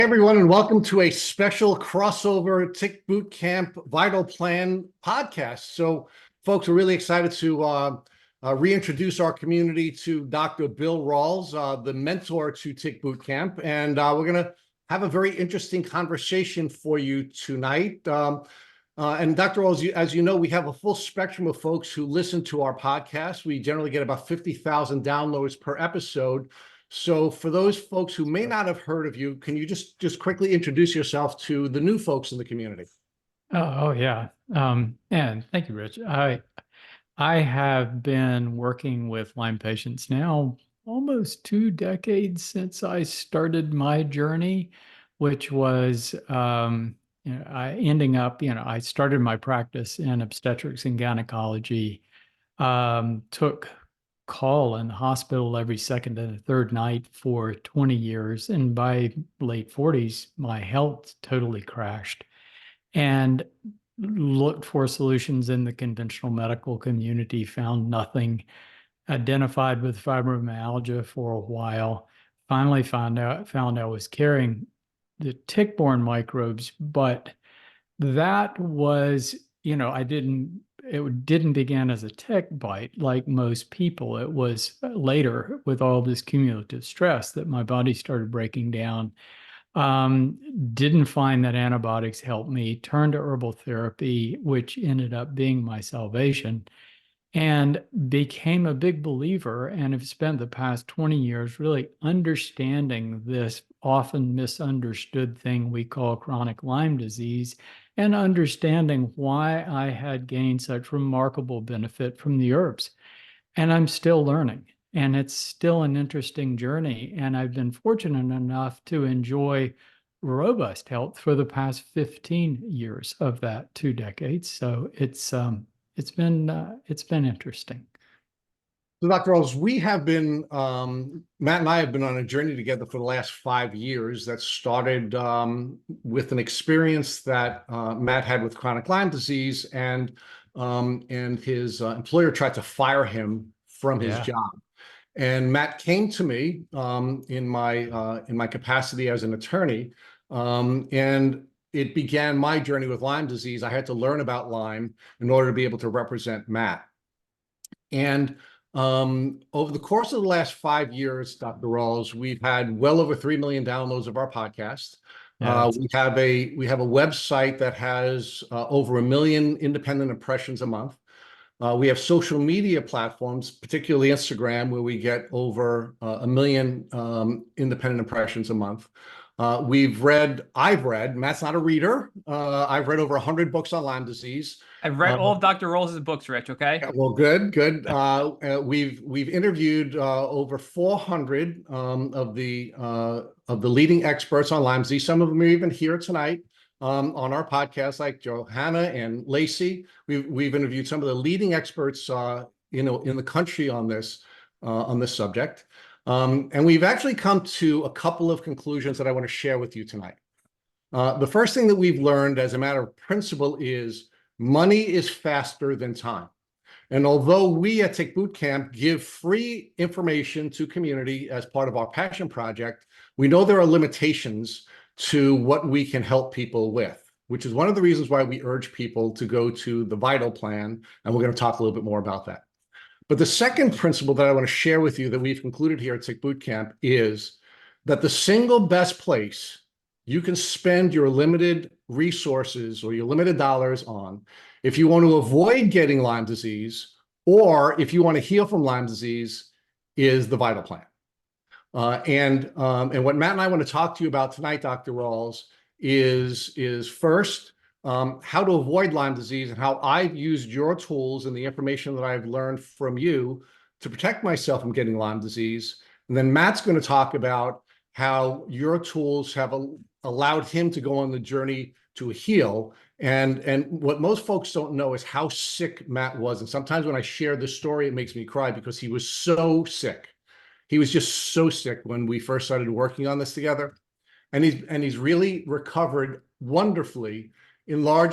Hey everyone, and welcome to a special crossover Tick Boot Camp Vital Plan podcast. So, folks, we're really excited to reintroduce our community to Dr. Bill Rawls, the mentor to Tick Boot Camp, and we're going to have a very interesting conversation for you tonight. And Dr. Rawls, as you know, we have a full spectrum of folks who listen to our podcast. We generally get about 50,000 downloads per episode. So for those folks who may not have heard of you, can you just quickly introduce yourself to the new folks in the community? Yeah. And thank you, Rich. I have been working with Lyme patients now almost 2 decades since I started my journey, which was I started my practice in obstetrics and gynecology, took call in the hospital every second and third night for 20 years. And by late 40s, my health totally crashed and looked for solutions in the conventional medical community, found nothing, identified with fibromyalgia for a while, finally found I was carrying the tick-borne microbes, but that was, it didn't begin as a tick bite like most people. It was later with all this cumulative stress that my body started breaking down. Didn't find that antibiotics helped me, turned to herbal therapy, which ended up being my salvation, and became a big believer and have spent the past 20 years really understanding this often misunderstood thing we call chronic Lyme disease and understanding why I had gained such remarkable benefit from the herbs. And I'm still learning, and it's still an interesting journey. And I've been fortunate enough to enjoy robust health for the past 15 years of that 2 decades. So it's been interesting. So, Dr. Rawls, we have been, Matt and I have been on a journey together for the last 5 years that started with an experience that Matt had with chronic Lyme disease, and his employer tried to fire him from his job. And Matt came to me in my capacity as an attorney, and it began my journey with Lyme disease. I had to learn about Lyme in order to be able to represent Matt. And over the course of the last 5 years, Dr. Rawls, we've had well over 3 million downloads of our podcast. We have a website that has over 1 million independent impressions a month. We have social media platforms, particularly Instagram, where we get over 1 million independent impressions a month. I've read, Matt's not a reader. I've read over 100 books on Lyme disease. I've read all of Dr. Rawls' books, Rich, okay? Well, good. We've interviewed over 400 of the leading experts on Lyme disease. Some of them are even here tonight on our podcast, like Johanna and Lacey. We've interviewed some of the leading experts in the country on this subject. And we've actually come to a couple of conclusions that I want to share with you tonight. The first thing that we've learned as a matter of principle is money is faster than time. And although we at Tick Boot Camp give free information to community as part of our passion project, we know there are limitations to what we can help people with, which is one of the reasons why we urge people to go to the Vital Plan. And we're going to talk a little bit more about that. But the second principle that I want to share with you that we've concluded here at Tick Boot Camp is that the single best place you can spend your limited resources or your limited dollars on, if you want to avoid getting Lyme disease or if you want to heal from Lyme disease, is the Vital Plan. And what Matt and I want to talk to you about tonight, Dr. Rawls, is first, how to avoid Lyme disease and how I've used your tools and the information that I've learned from you to protect myself from getting Lyme disease. And then Matt's going to talk about how your tools have allowed him to go on the journey to heal. And what most folks don't know is how sick Matt was. And sometimes when I share this story, it makes me cry because he was so sick. He was just so sick when we first started working on this together. And he's really recovered wonderfully in no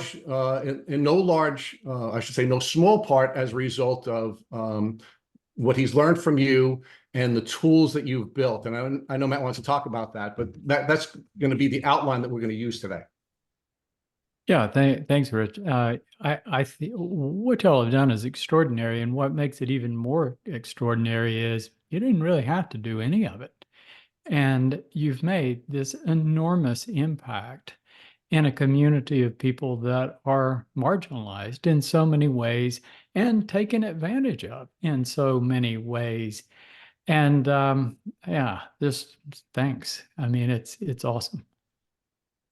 small part as a result of what he's learned from you and the tools that you've built. And I know Matt wants to talk about that, but that's going to be the outline that we're going to use today. Yeah, thanks, Rich. I think what y'all have done is extraordinary, and what makes it even more extraordinary is you didn't really have to do any of it, and you've made this enormous impact in a community of people that are marginalized in so many ways and taken advantage of in so many ways. And yeah, this thanks. I mean, it's awesome.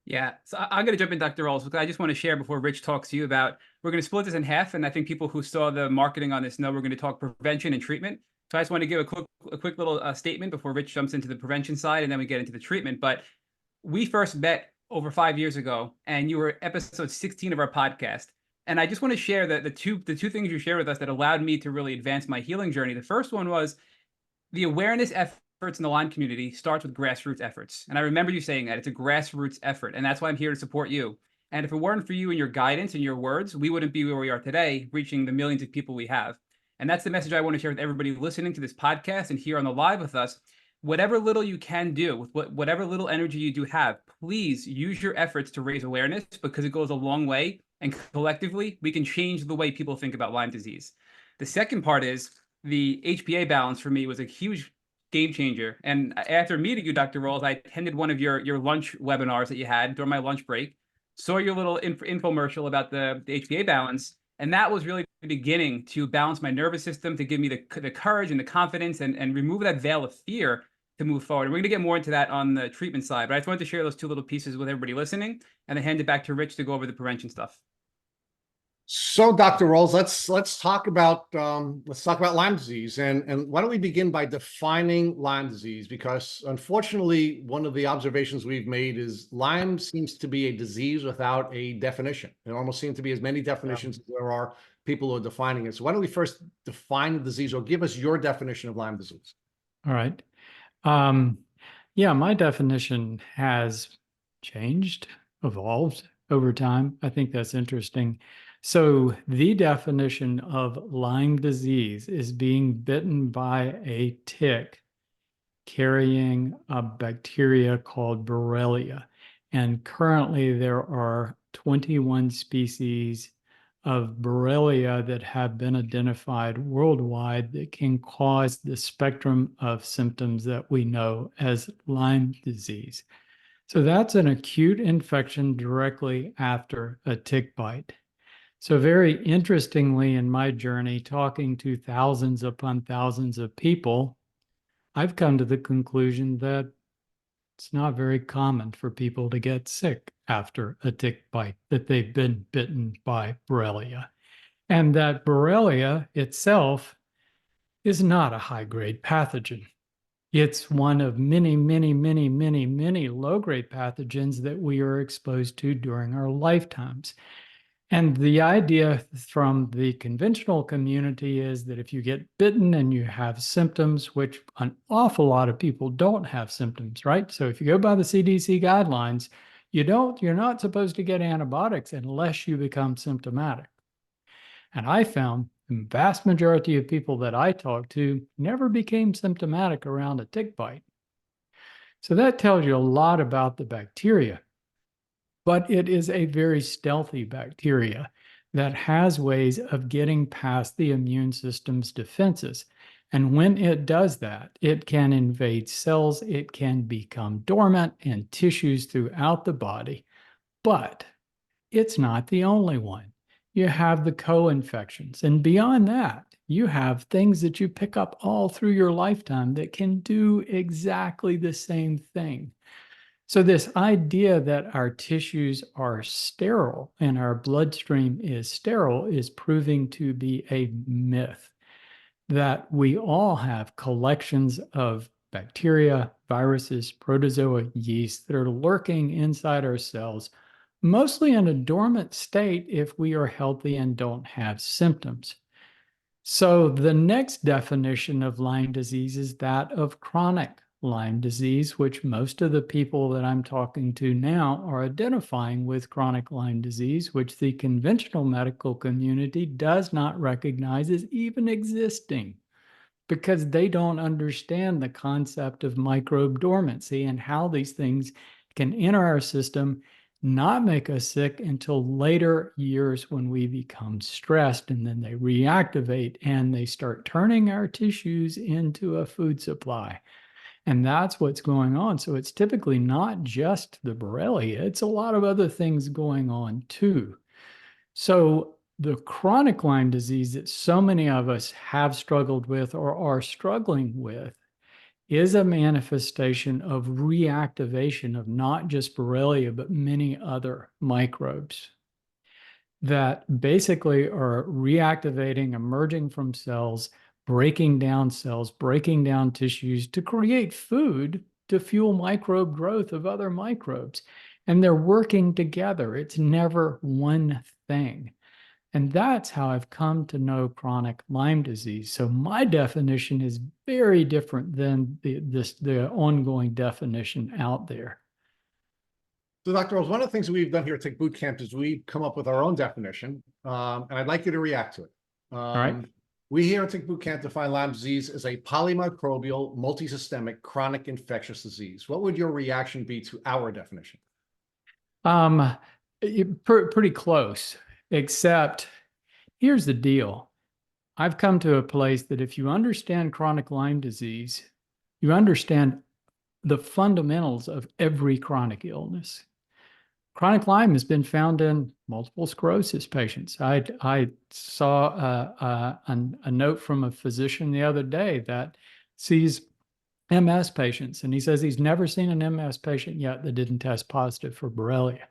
Yeah, so I'm going to jump in, Dr. Rawls, because I just want to share before Rich talks to you about, we're going to split this in half, and I think people who saw the marketing on this know we're going to talk prevention and treatment. So I just want to give a quick little statement before Rich jumps into the prevention side, and then we get into the treatment. But we first met over 5 years ago, and you were episode 16 of our podcast. And I just want to share the two things you shared with us that allowed me to really advance my healing journey. The first one was the awareness efforts in the Lyme community starts with grassroots efforts. And I remember you saying that it's a grassroots effort, and that's why I'm here to support you. And if it weren't for you and your guidance and your words, we wouldn't be where we are today, reaching the millions of people we have. And that's the message I want to share with everybody listening to this podcast and here on the live with us. Whatever little you can do, with whatever little energy you do have, please use your efforts to raise awareness, because it goes a long way. And collectively, we can change the way people think about Lyme disease. The second part is the HPA balance for me was a huge game changer. And after meeting you, Dr. Rawls, I attended one of your lunch webinars that you had during my lunch break, saw your little infomercial about the HPA balance. And that was really the beginning to balance my nervous system, to give me the courage and the confidence and remove that veil of fear to move forward. And we're going to get more into that on the treatment side. But I just wanted to share those two little pieces with everybody listening, and then hand it back to Rich to go over the prevention stuff. So, Dr. Rawls, let's talk about Lyme disease, and why don't we begin by defining Lyme disease? Because unfortunately, one of the observations we've made is Lyme seems to be a disease without a definition. There almost seem to be as many definitions as there are people who are defining it. So, why don't we first define the disease, or give us your definition of Lyme disease? All right. Yeah, my definition has changed, evolved over time. I think that's interesting. So the definition of Lyme disease is being bitten by a tick carrying a bacteria called Borrelia. And currently there are 21 species of Borrelia that have been identified worldwide that can cause the spectrum of symptoms that we know as Lyme disease. So that's an acute infection directly after a tick bite. So very interestingly, in my journey, talking to thousands upon thousands of people, I've come to the conclusion that it's not very common for people to get sick after a tick bite, that they've been bitten by Borrelia. And that Borrelia itself is not a high-grade pathogen. It's one of many, many, many, many, many low-grade pathogens that we are exposed to during our lifetimes. And the idea from the conventional community is that if you get bitten and you have symptoms, which an awful lot of people don't have symptoms, right? So if you go by the CDC guidelines, you're not supposed to get antibiotics unless you become symptomatic. And I found the vast majority of people that I talked to never became symptomatic around a tick bite. So that tells you a lot about the bacteria. But it is a very stealthy bacteria that has ways of getting past the immune system's defenses. And when it does that, it can invade cells, it can become dormant in tissues throughout the body. But it's not the only one. You have the co-infections. And beyond that, you have things that you pick up all through your lifetime that can do exactly the same thing. So this idea that our tissues are sterile and our bloodstream is sterile is proving to be a myth. That we all have collections of bacteria, viruses, protozoa, yeast that are lurking inside our cells, mostly in a dormant state if we are healthy and don't have symptoms. So the next definition of Lyme disease is that of chronic Lyme disease, which most of the people that I'm talking to now are identifying with chronic Lyme disease, which the conventional medical community does not recognize as even existing. because they don't understand the concept of microbe dormancy and how these things can enter our system, not make us sick until later years when we become stressed, and then they reactivate and they start turning our tissues into a food supply. And that's what's going on. So it's typically not just the Borrelia, it's a lot of other things going on too. So the chronic Lyme disease that so many of us have struggled with or are struggling with is a manifestation of reactivation of not just Borrelia, but many other microbes that basically are reactivating, emerging from cells, breaking down cells, breaking down tissues to create food to fuel microbe growth of other microbes. And they're working together. It's never one thing. And that's how I've come to know chronic Lyme disease. So my definition is very different than the ongoing definition out there. So, Dr. Rawls, one of the things we've done here at Tick Boot Camp is we've come up with our own definition, and I'd like you to react to it. All right. We here at Tick Boot Camp define Lyme disease as a polymicrobial, multisystemic, chronic infectious disease. What would your reaction be to our definition? Pretty close, except here's the deal. I've come to a place that if you understand chronic Lyme disease, you understand the fundamentals of every chronic illness. Chronic Lyme has been found in multiple sclerosis patients. I saw a note from a physician the other day that sees MS patients, and he says he's never seen an MS patient yet that didn't test positive for Borrelia.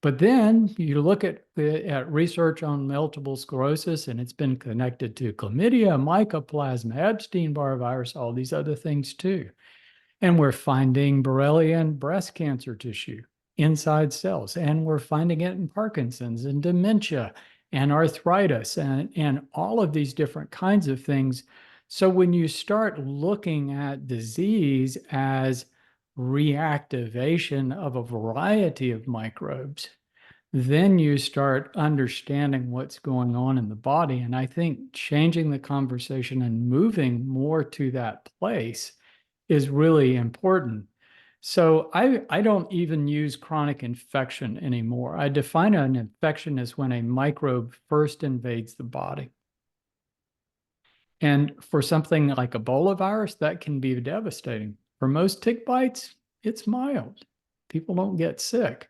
But then you look at research on multiple sclerosis, and it's been connected to chlamydia, mycoplasma, Epstein-Barr virus, all these other things too. And we're finding Borrelia in breast cancer tissue inside cells, and we're finding it in Parkinson's and dementia and arthritis and all of these different kinds of things. So when you start looking at disease as reactivation of a variety of microbes, then you start understanding what's going on in the body. And I think changing the conversation and moving more to that place is really important. So I don't even use chronic infection anymore. I define an infection as when a microbe first invades the body. And for something like Ebola virus, that can be devastating. For most tick bites, it's mild. People don't get sick.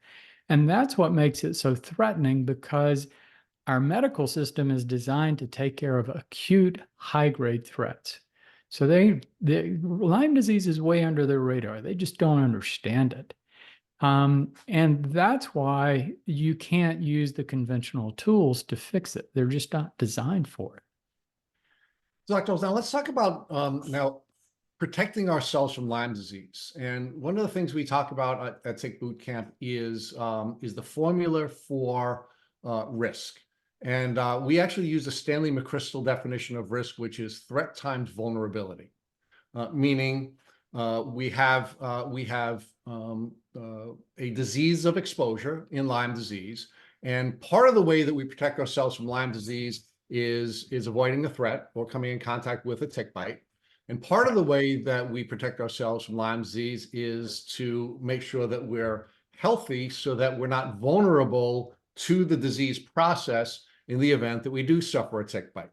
And that's what makes it so threatening, because our medical system is designed to take care of acute high-grade threats. So the Lyme disease is way under their radar. They just don't understand it. And that's why you can't use the conventional tools to fix it. They're just not designed for it. Dr. Rawls, now let's talk about now protecting ourselves from Lyme disease. And one of the things we talk about at Tick Boot Camp is the formula for risk. And we actually use the Stanley McChrystal definition of risk, which is threat times vulnerability, meaning we have a disease of exposure in Lyme disease. And part of the way that we protect ourselves from Lyme disease is avoiding the threat or coming in contact with a tick bite. And part of the way that we protect ourselves from Lyme disease is to make sure that we're healthy so that we're not vulnerable to the disease process in the event that we do suffer a tick bite.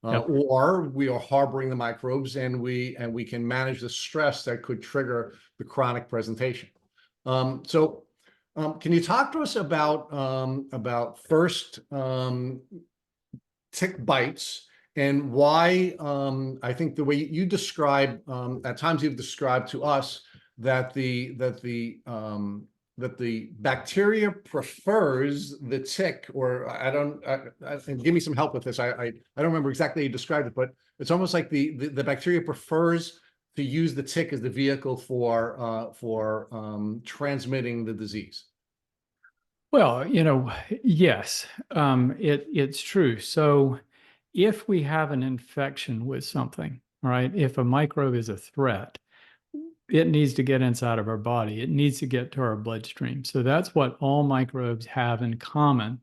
Or we are harboring the microbes, and we can manage the stress that could trigger the chronic presentation. Can you talk to us about first tick bites and why I think the way you describe at times you've described to us that the bacteria prefers the tick, or and give me some help with this. I don't remember exactly how you described it, but it's almost like the bacteria prefers to use the tick as the vehicle for transmitting the disease. Well, yes, it's true. So if we have an infection with something, right, if a microbe is a threat, it needs to get inside of our body. It needs to get to our bloodstream. So that's what all microbes have in common.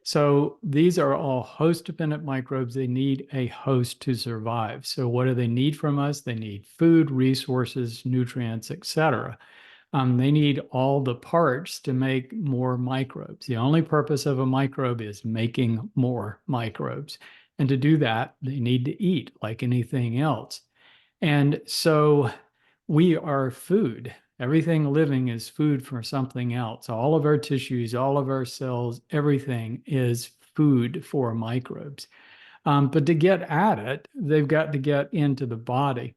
So these are all host-dependent microbes. They need a host to survive. So what do they need from us? They need food, resources, nutrients, etc. They need all the parts to make more microbes. The only purpose of a microbe is making more microbes. And to do that, they need to eat like anything else. And so we are food. Everything living is food for something else. All of our tissues, all of our cells, everything is food for microbes. But to get at it, they've got to get into the body.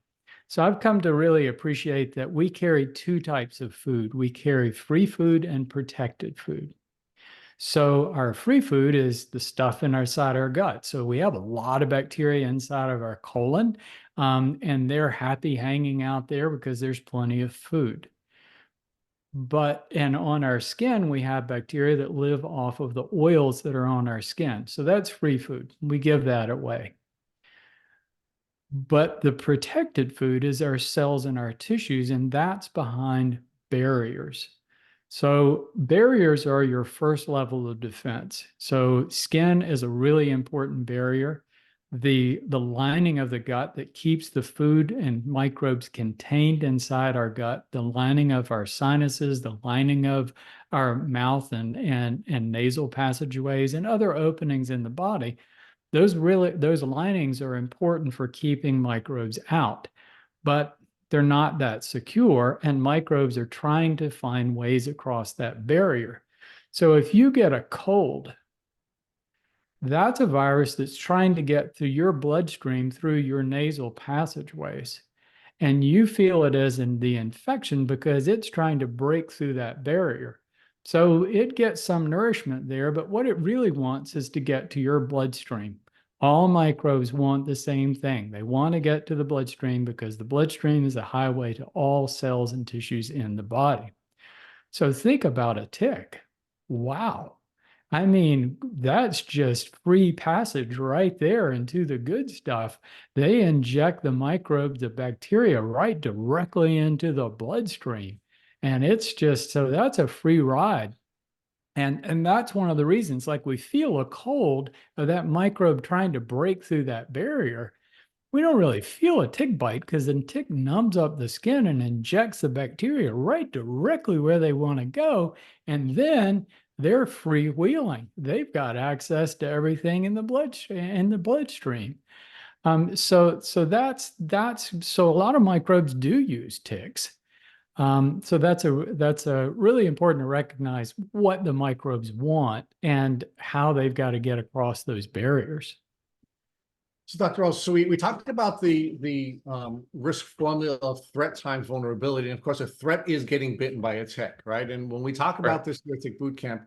So I've come to really appreciate that we carry two types of food. We carry free food and protected food. So our free food is the stuff inside our gut. So we have a lot of bacteria inside of our colon, and they're happy hanging out there because there's plenty of food. And on our skin, we have bacteria that live off of the oils that are on our skin. So that's free food. We give that away. But the protected food is our cells and our tissues, and that's behind barriers. So barriers are your first level of defense. So skin is a really important barrier. The lining of the gut that keeps the food and microbes contained inside our gut, the lining of our sinuses, the lining of our mouth and nasal passageways and other openings in the body, those linings are important for keeping microbes out, but they're not that secure, and microbes are trying to find ways across that barrier. So if you get a cold, that's a virus that's trying to get through your bloodstream through your nasal passageways. And you feel it as in the infection because it's trying to break through that barrier. So it gets some nourishment there, but what it really wants is to get to your bloodstream. All microbes want the same thing. They want to get to the bloodstream because the bloodstream is a highway to all cells and tissues in the body. So think about a tick. Wow. I mean, that's just free passage right there into the good stuff. They inject the microbes, the bacteria, right directly into the bloodstream. And it's just, so that's a free ride. And that's one of the reasons, like we feel a cold of that microbe trying to break through that barrier. We don't really feel a tick bite because the tick numbs up the skin and injects the bacteria right directly where they want to go. And then they're freewheeling. They've got access to everything in the bloodstream. So a lot of microbes do use ticks. So that's a really important to recognize what the microbes want and how they've got to get across those barriers. So Dr. Rawls, so we talked about the risk formula of threat times vulnerability. And of course, a threat is getting bitten by a tick, right? And when we talk about this here at Tick Boot Camp,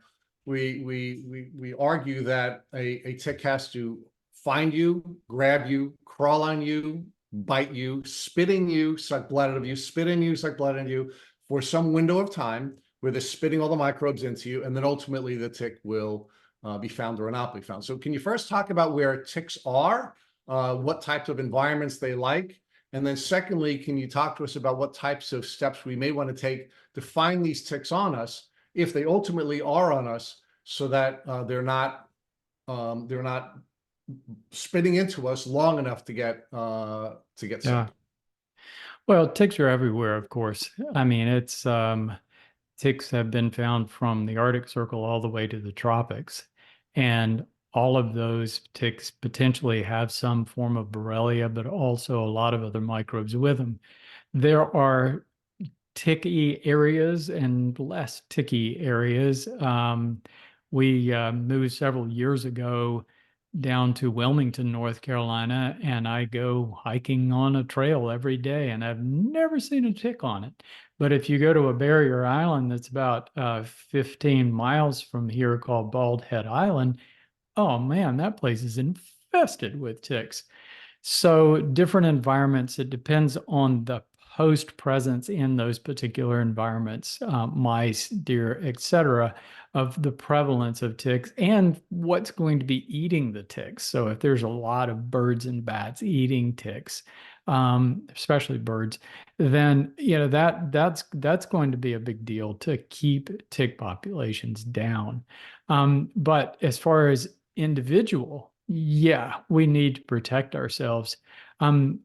we argue that a tick has to find you, grab you, crawl on you, bite you, spit in you, suck blood out of you, spit in you, suck blood out of you for some window of time where they're spitting all the microbes into you, and then ultimately the tick will be found or not be found. So can you first talk about where ticks are, what types of environments they like, and then secondly, can you talk to us about what types of steps we may want to take to find these ticks on us if they ultimately are on us, so that they're not spitting into us long enough to get sick. Yeah. Well, ticks are everywhere, of course. I mean, it's ticks have been found from the Arctic Circle all the way to the tropics, and all of those ticks potentially have some form of Borrelia, but also a lot of other microbes with them. There are ticky areas and less ticky areas. We moved several years ago down to Wilmington, North Carolina, and I go hiking on a trail every day, and I've never seen a tick on it. But if you go to a barrier island that's about 15 miles from here called Bald Head Island, oh man, that place is infested with ticks. So different environments, it depends on the host presence in those particular environments, mice, deer, etc., of the prevalence of ticks and what's going to be eating the ticks. So if there's a lot of birds and bats eating ticks, especially birds, then that's going to be a big deal to keep tick populations down. But as far as individual, yeah, we need to protect ourselves. Um,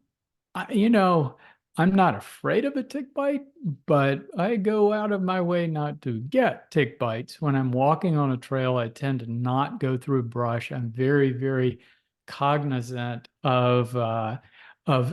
I'm not afraid of a tick bite, but I go out of my way not to get tick bites. When I'm walking on a trail, I tend to not go through brush. I'm very, very cognizant of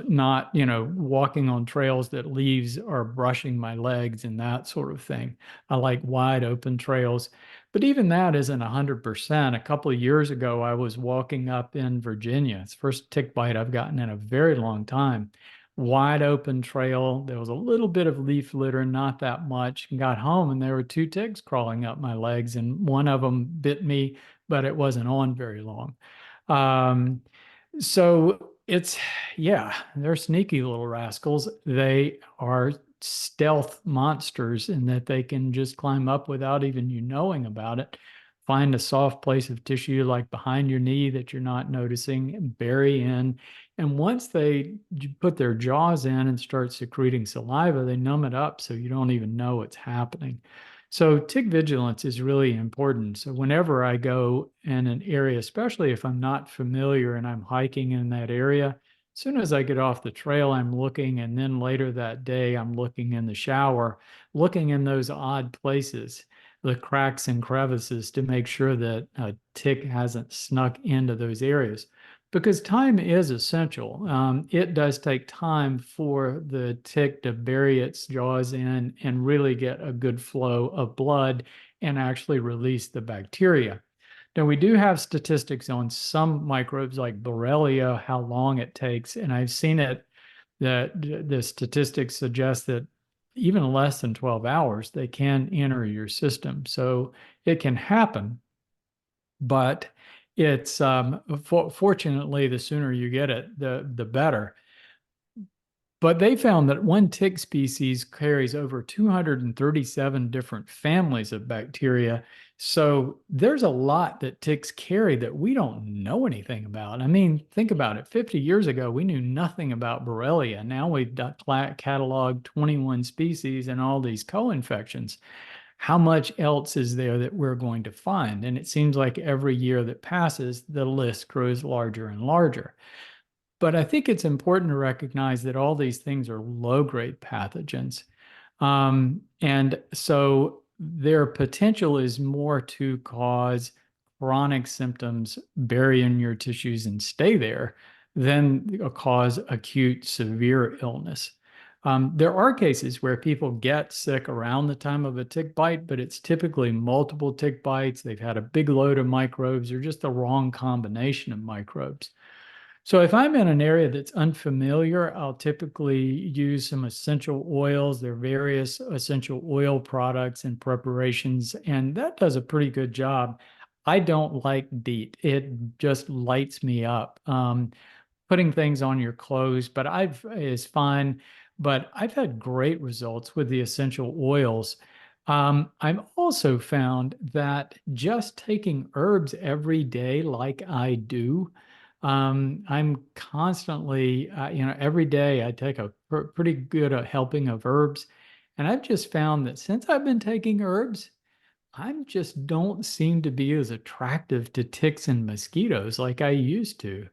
not, walking on trails that leaves are brushing my legs and that sort of thing. I like wide open trails, but even that isn't 100%. A couple of years ago, I was walking up in Virginia. It's the first tick bite I've gotten in a very long time. Wide open trail. There was a little bit of leaf litter, not that much. Got home and there were two ticks crawling up my legs, and one of them bit me, but it wasn't on very long. Um, so yeah, they're sneaky little rascals. They are stealth monsters in that they can just climb up without even you knowing about it. Find a soft place of tissue like behind your knee that you're not noticing, bury in. And once they put their jaws in and start secreting saliva, they numb it up so you don't even know what's happening. So tick vigilance is really important. So whenever I go in an area, especially if I'm not familiar and I'm hiking in that area, as soon as I get off the trail, I'm looking, and then later that day, I'm looking in the shower, looking in those odd places, the cracks and crevices, to make sure that a tick hasn't snuck into those areas. Because time is essential. It does take time for the tick to bury its jaws in and really get a good flow of blood and actually release the bacteria. Now, we do have statistics on some microbes like Borrelia, how long it takes. And I've seen it that the statistics suggest that even less than 12 hours, they can enter your system. So it can happen, but it's fortunately, the sooner you get it, the better. But they found that one tick species carries over 237 different families of bacteria. So there's a lot that ticks carry that we don't know anything about. I mean, think about it. 50 years ago, we knew nothing about Borrelia. Now we've cataloged 21 species and all these co-infections. How much else is there that we're going to find? And it seems like every year that passes, the list grows larger and larger. But I think it's important to recognize that all these things are low-grade pathogens. And so their potential is more to cause chronic symptoms, bury in your tissues and stay there, than cause acute severe illness. There are cases where people get sick around the time of a tick bite, but it's typically multiple tick bites. They've had a big load of microbes or just the wrong combination of microbes. So if I'm in an area that's unfamiliar, I'll typically use some essential oils. There are various essential oil products and preparations, and that does a pretty good job. I don't like DEET. It just lights me up. Putting things on your clothes, but is fine. But I've had great results with the essential oils. I've also found that just taking herbs every day, like I do, I'm constantly, every day I take a pretty good helping of herbs. And I've just found that since I've been taking herbs, I just don't seem to be as attractive to ticks and mosquitoes like I used to.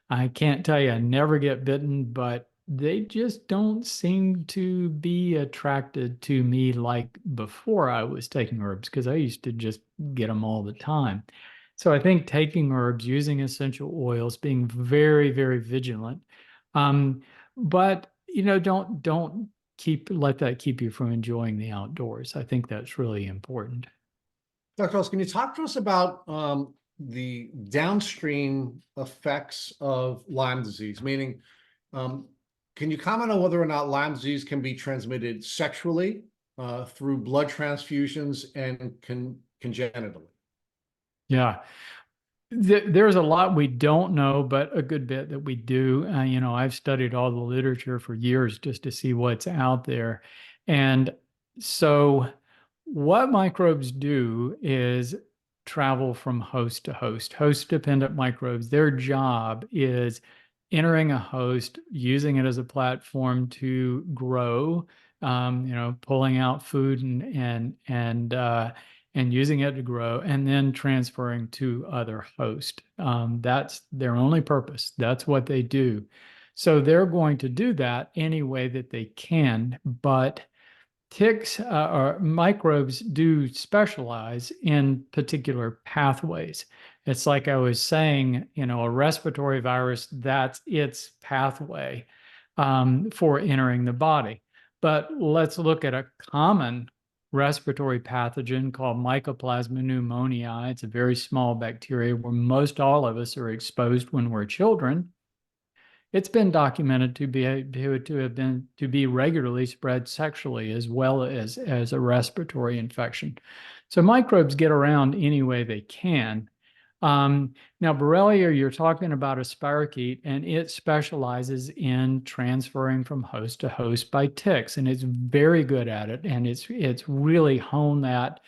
I can't tell you I never get bitten, but they just don't seem to be attracted to me like before I was taking herbs, because I used to just get them all the time. So I think taking herbs, using essential oils, being very, very vigilant. But don't let that keep you from enjoying the outdoors. I think that's really important. Dr. Rawls, can you talk to us about the downstream effects of Lyme disease? Meaning, can you comment on whether or not Lyme disease can be transmitted sexually, through blood transfusions, and congenitally? Yeah. There's a lot we don't know, but a good bit that we do. I've studied all the literature for years just to see what's out there. And so what microbes do is travel from host to host. Host-dependent microbes, their job is entering a host, using it as a platform to grow, pulling out food and using it to grow, and then transferring to other hosts. That's their only purpose. That's what they do. So they're going to do that any way that they can, but ticks or microbes do specialize in particular pathways. It's like I was saying, a respiratory virus, that's its pathway for entering the body. But let's look at a common respiratory pathogen called Mycoplasma pneumoniae. It's a very small bacteria where most all of us are exposed when we're children. It's been documented to be regularly spread sexually as well as a respiratory infection. So microbes get around any way they can. Now, Borrelia, you're talking about a spirochete, and it specializes in transferring from host to host by ticks, and it's very good at it, and it's really honed that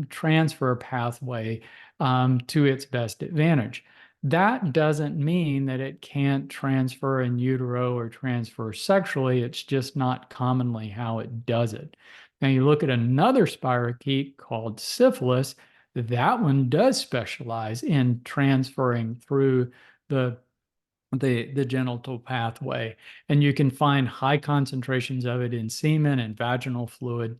transfer pathway to its best advantage. That doesn't mean that it can't transfer in utero or transfer sexually. It's just not commonly how it does it. Now you look at another spirochete called syphilis. That one does specialize in transferring through the genital pathway, and you can find high concentrations of it in semen and vaginal fluid.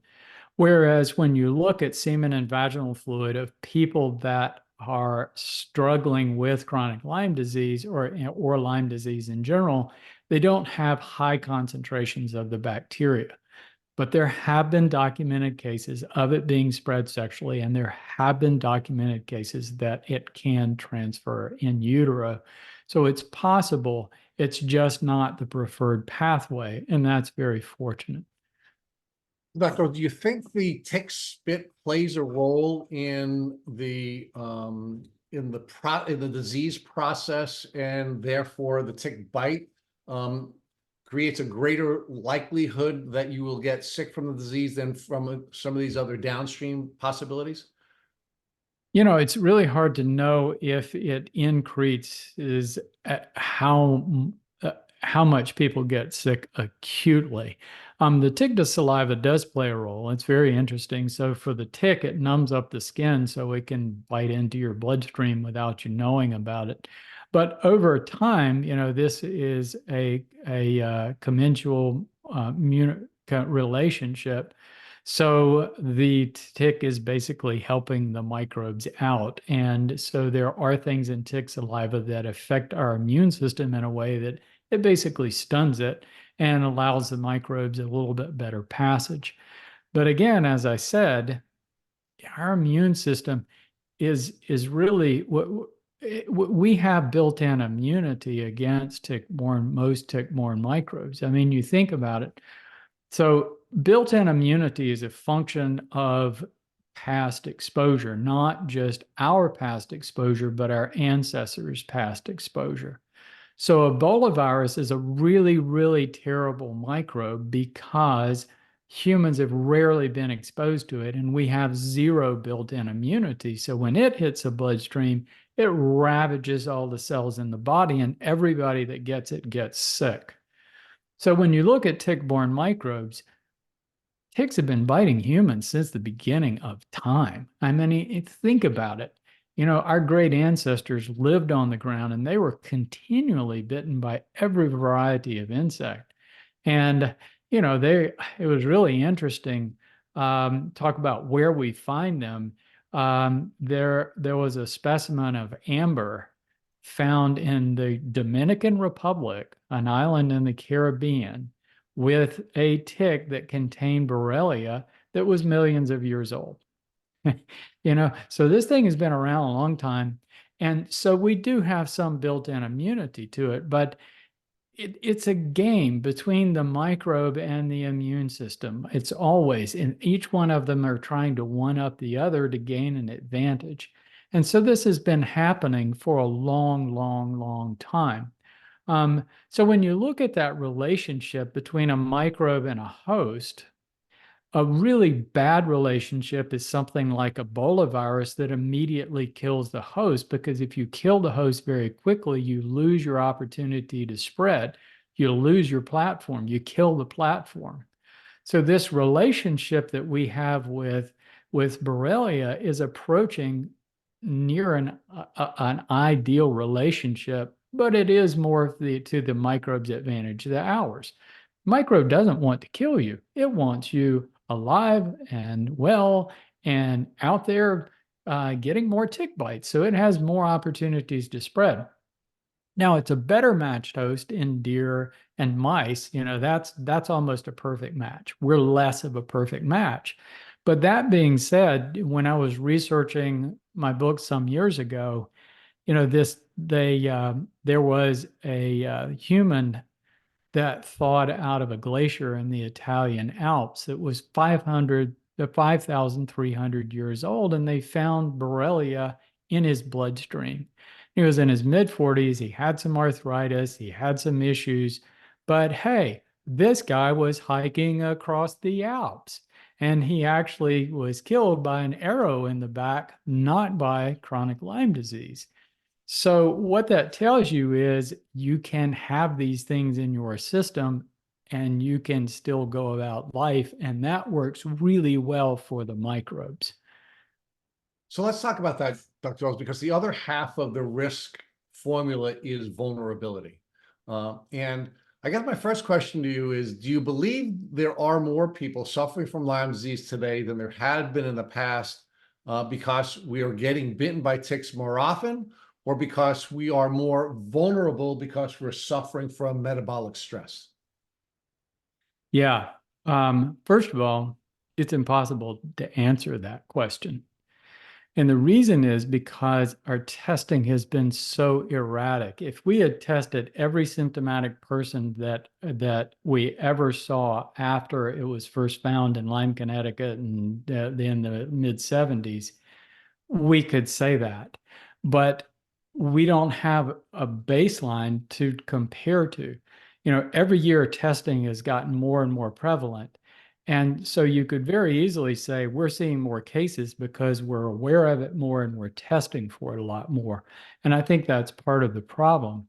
Whereas when you look at semen and vaginal fluid of people that are struggling with chronic Lyme disease or Lyme disease in general, they don't have high concentrations of the bacteria. But there have been documented cases of it being spread sexually, and there have been documented cases that it can transfer in utero. So it's possible, it's just not the preferred pathway, and that's very fortunate. Doctor, do you think the tick spit plays a role in the disease process, and therefore the tick bite creates a greater likelihood that you will get sick from the disease than from some of these other downstream possibilities? It's really hard to know if it increases how much people get sick acutely. The tick saliva does play a role. It's very interesting. So for the tick, it numbs up the skin so it can bite into your bloodstream without you knowing about it. But over time, this is a commensal relationship. So the tick is basically helping the microbes out. And so there are things in tick saliva that affect our immune system in a way that it basically stuns it and allows the microbes a little bit better passage. But again, as I said, our immune system is really we have built-in immunity against most tick-borne microbes. I mean, you think about it. So built-in immunity is a function of past exposure, not just our past exposure, but our ancestors' past exposure. So Ebola virus is a really, really terrible microbe because humans have rarely been exposed to it, and we have zero built-in immunity. So when it hits the bloodstream, it ravages all the cells in the body, and everybody that gets it gets sick. So when you look at tick-borne microbes, ticks have been biting humans since the beginning of time. I mean, think about it. Our great ancestors lived on the ground, and they were continually bitten by every variety of insect. And, it was really interesting. Talk about where we find them. There was a specimen of amber found in the Dominican Republic, an island in the Caribbean, with a tick that contained Borrelia that was millions of years old. So this thing has been around a long time. And so we do have some built-in immunity to it, but it's a game between the microbe and the immune system. It's always, and each one of them are trying to one up the other to gain an advantage. And so this has been happening for a long, long, long time. So when you look at that relationship between a microbe and a host, A really bad relationship is something like Ebola virus that immediately kills the host, because if you kill the host very quickly, you lose your opportunity to spread. You lose your platform. You kill the platform. So this relationship that we have with Borrelia is approaching near an ideal relationship, but it is more to the microbe's advantage than ours. Microbe doesn't want to kill you. It wants you alive and well and out there getting more tick bites. So it has more opportunities to spread. Now, it's a better matched host in deer and mice. That's almost a perfect match. We're less of a perfect match. But that being said, when I was researching my book some years ago, there was a human that thawed out of a glacier in the Italian Alps. It was 5,300 years old, and they found Borrelia in his bloodstream. He was in his mid-40s. He had some arthritis. He had some issues. But hey, this guy was hiking across the Alps, and he actually was killed by an arrow in the back, not by chronic Lyme disease. So what that tells you is you can have these things in your system and you can still go about life. And that works really well for the microbes. So let's talk about that, Dr. Rawls, because the other half of the risk formula is vulnerability. And I guess my first question to you is, do you believe there are more people suffering from Lyme disease today than there had been in the past because we are getting bitten by ticks more often, or because we are more vulnerable because we're suffering from metabolic stress? Yeah. First of all, it's impossible to answer that question. And the reason is because our testing has been so erratic. If we had tested every symptomatic person that we ever saw after it was first found in Lyme, Connecticut, and in the mid-70s, we could say that. But we don't have a baseline to compare to. Every year testing has gotten more and more prevalent. And so you could very easily say we're seeing more cases because we're aware of it more and we're testing for it a lot more. And I think that's part of the problem.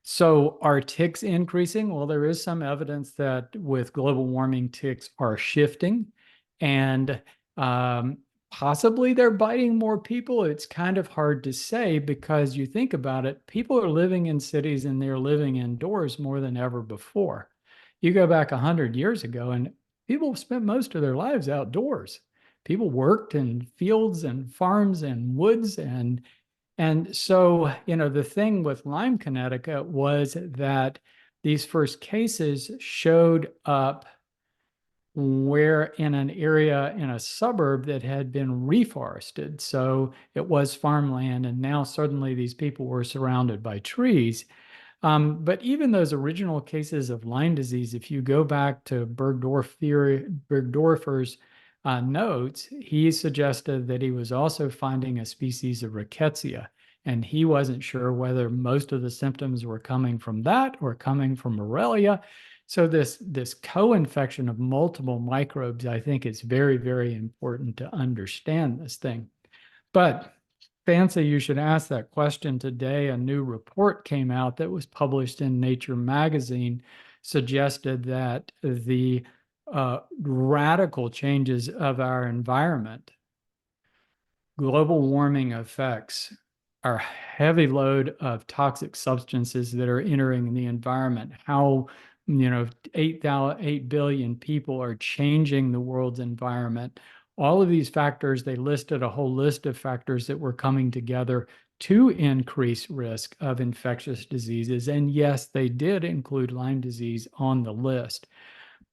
So are ticks increasing? Well, there is some evidence that with global warming, ticks are shifting, and possibly they're biting more people. It's kind of hard to say because you think about it, people are living in cities and they're living indoors more than ever before. You go back 100 years ago and people spent most of their lives outdoors. People worked in fields and farms and woods. And so, the thing with Lyme, Connecticut was that these first cases showed up where in an area in a suburb that had been reforested. So it was farmland, and now suddenly these people were surrounded by trees. But even those original cases of Lyme disease, if you go back to Bergdorfer's notes, he suggested that he was also finding a species of rickettsia, and he wasn't sure whether most of the symptoms were coming from that or coming from Borrelia. So this co-infection of multiple microbes, I think it's very, very important to understand this thing. But fancy you should ask that question today. A new report came out that was published in Nature magazine, suggested that the radical changes of our environment, global warming effects, our heavy load of toxic substances that are entering the environment, how 8 billion people are changing the world's environment. All of these factors, they listed a whole list of factors that were coming together to increase risk of infectious diseases. And yes, they did include Lyme disease on the list.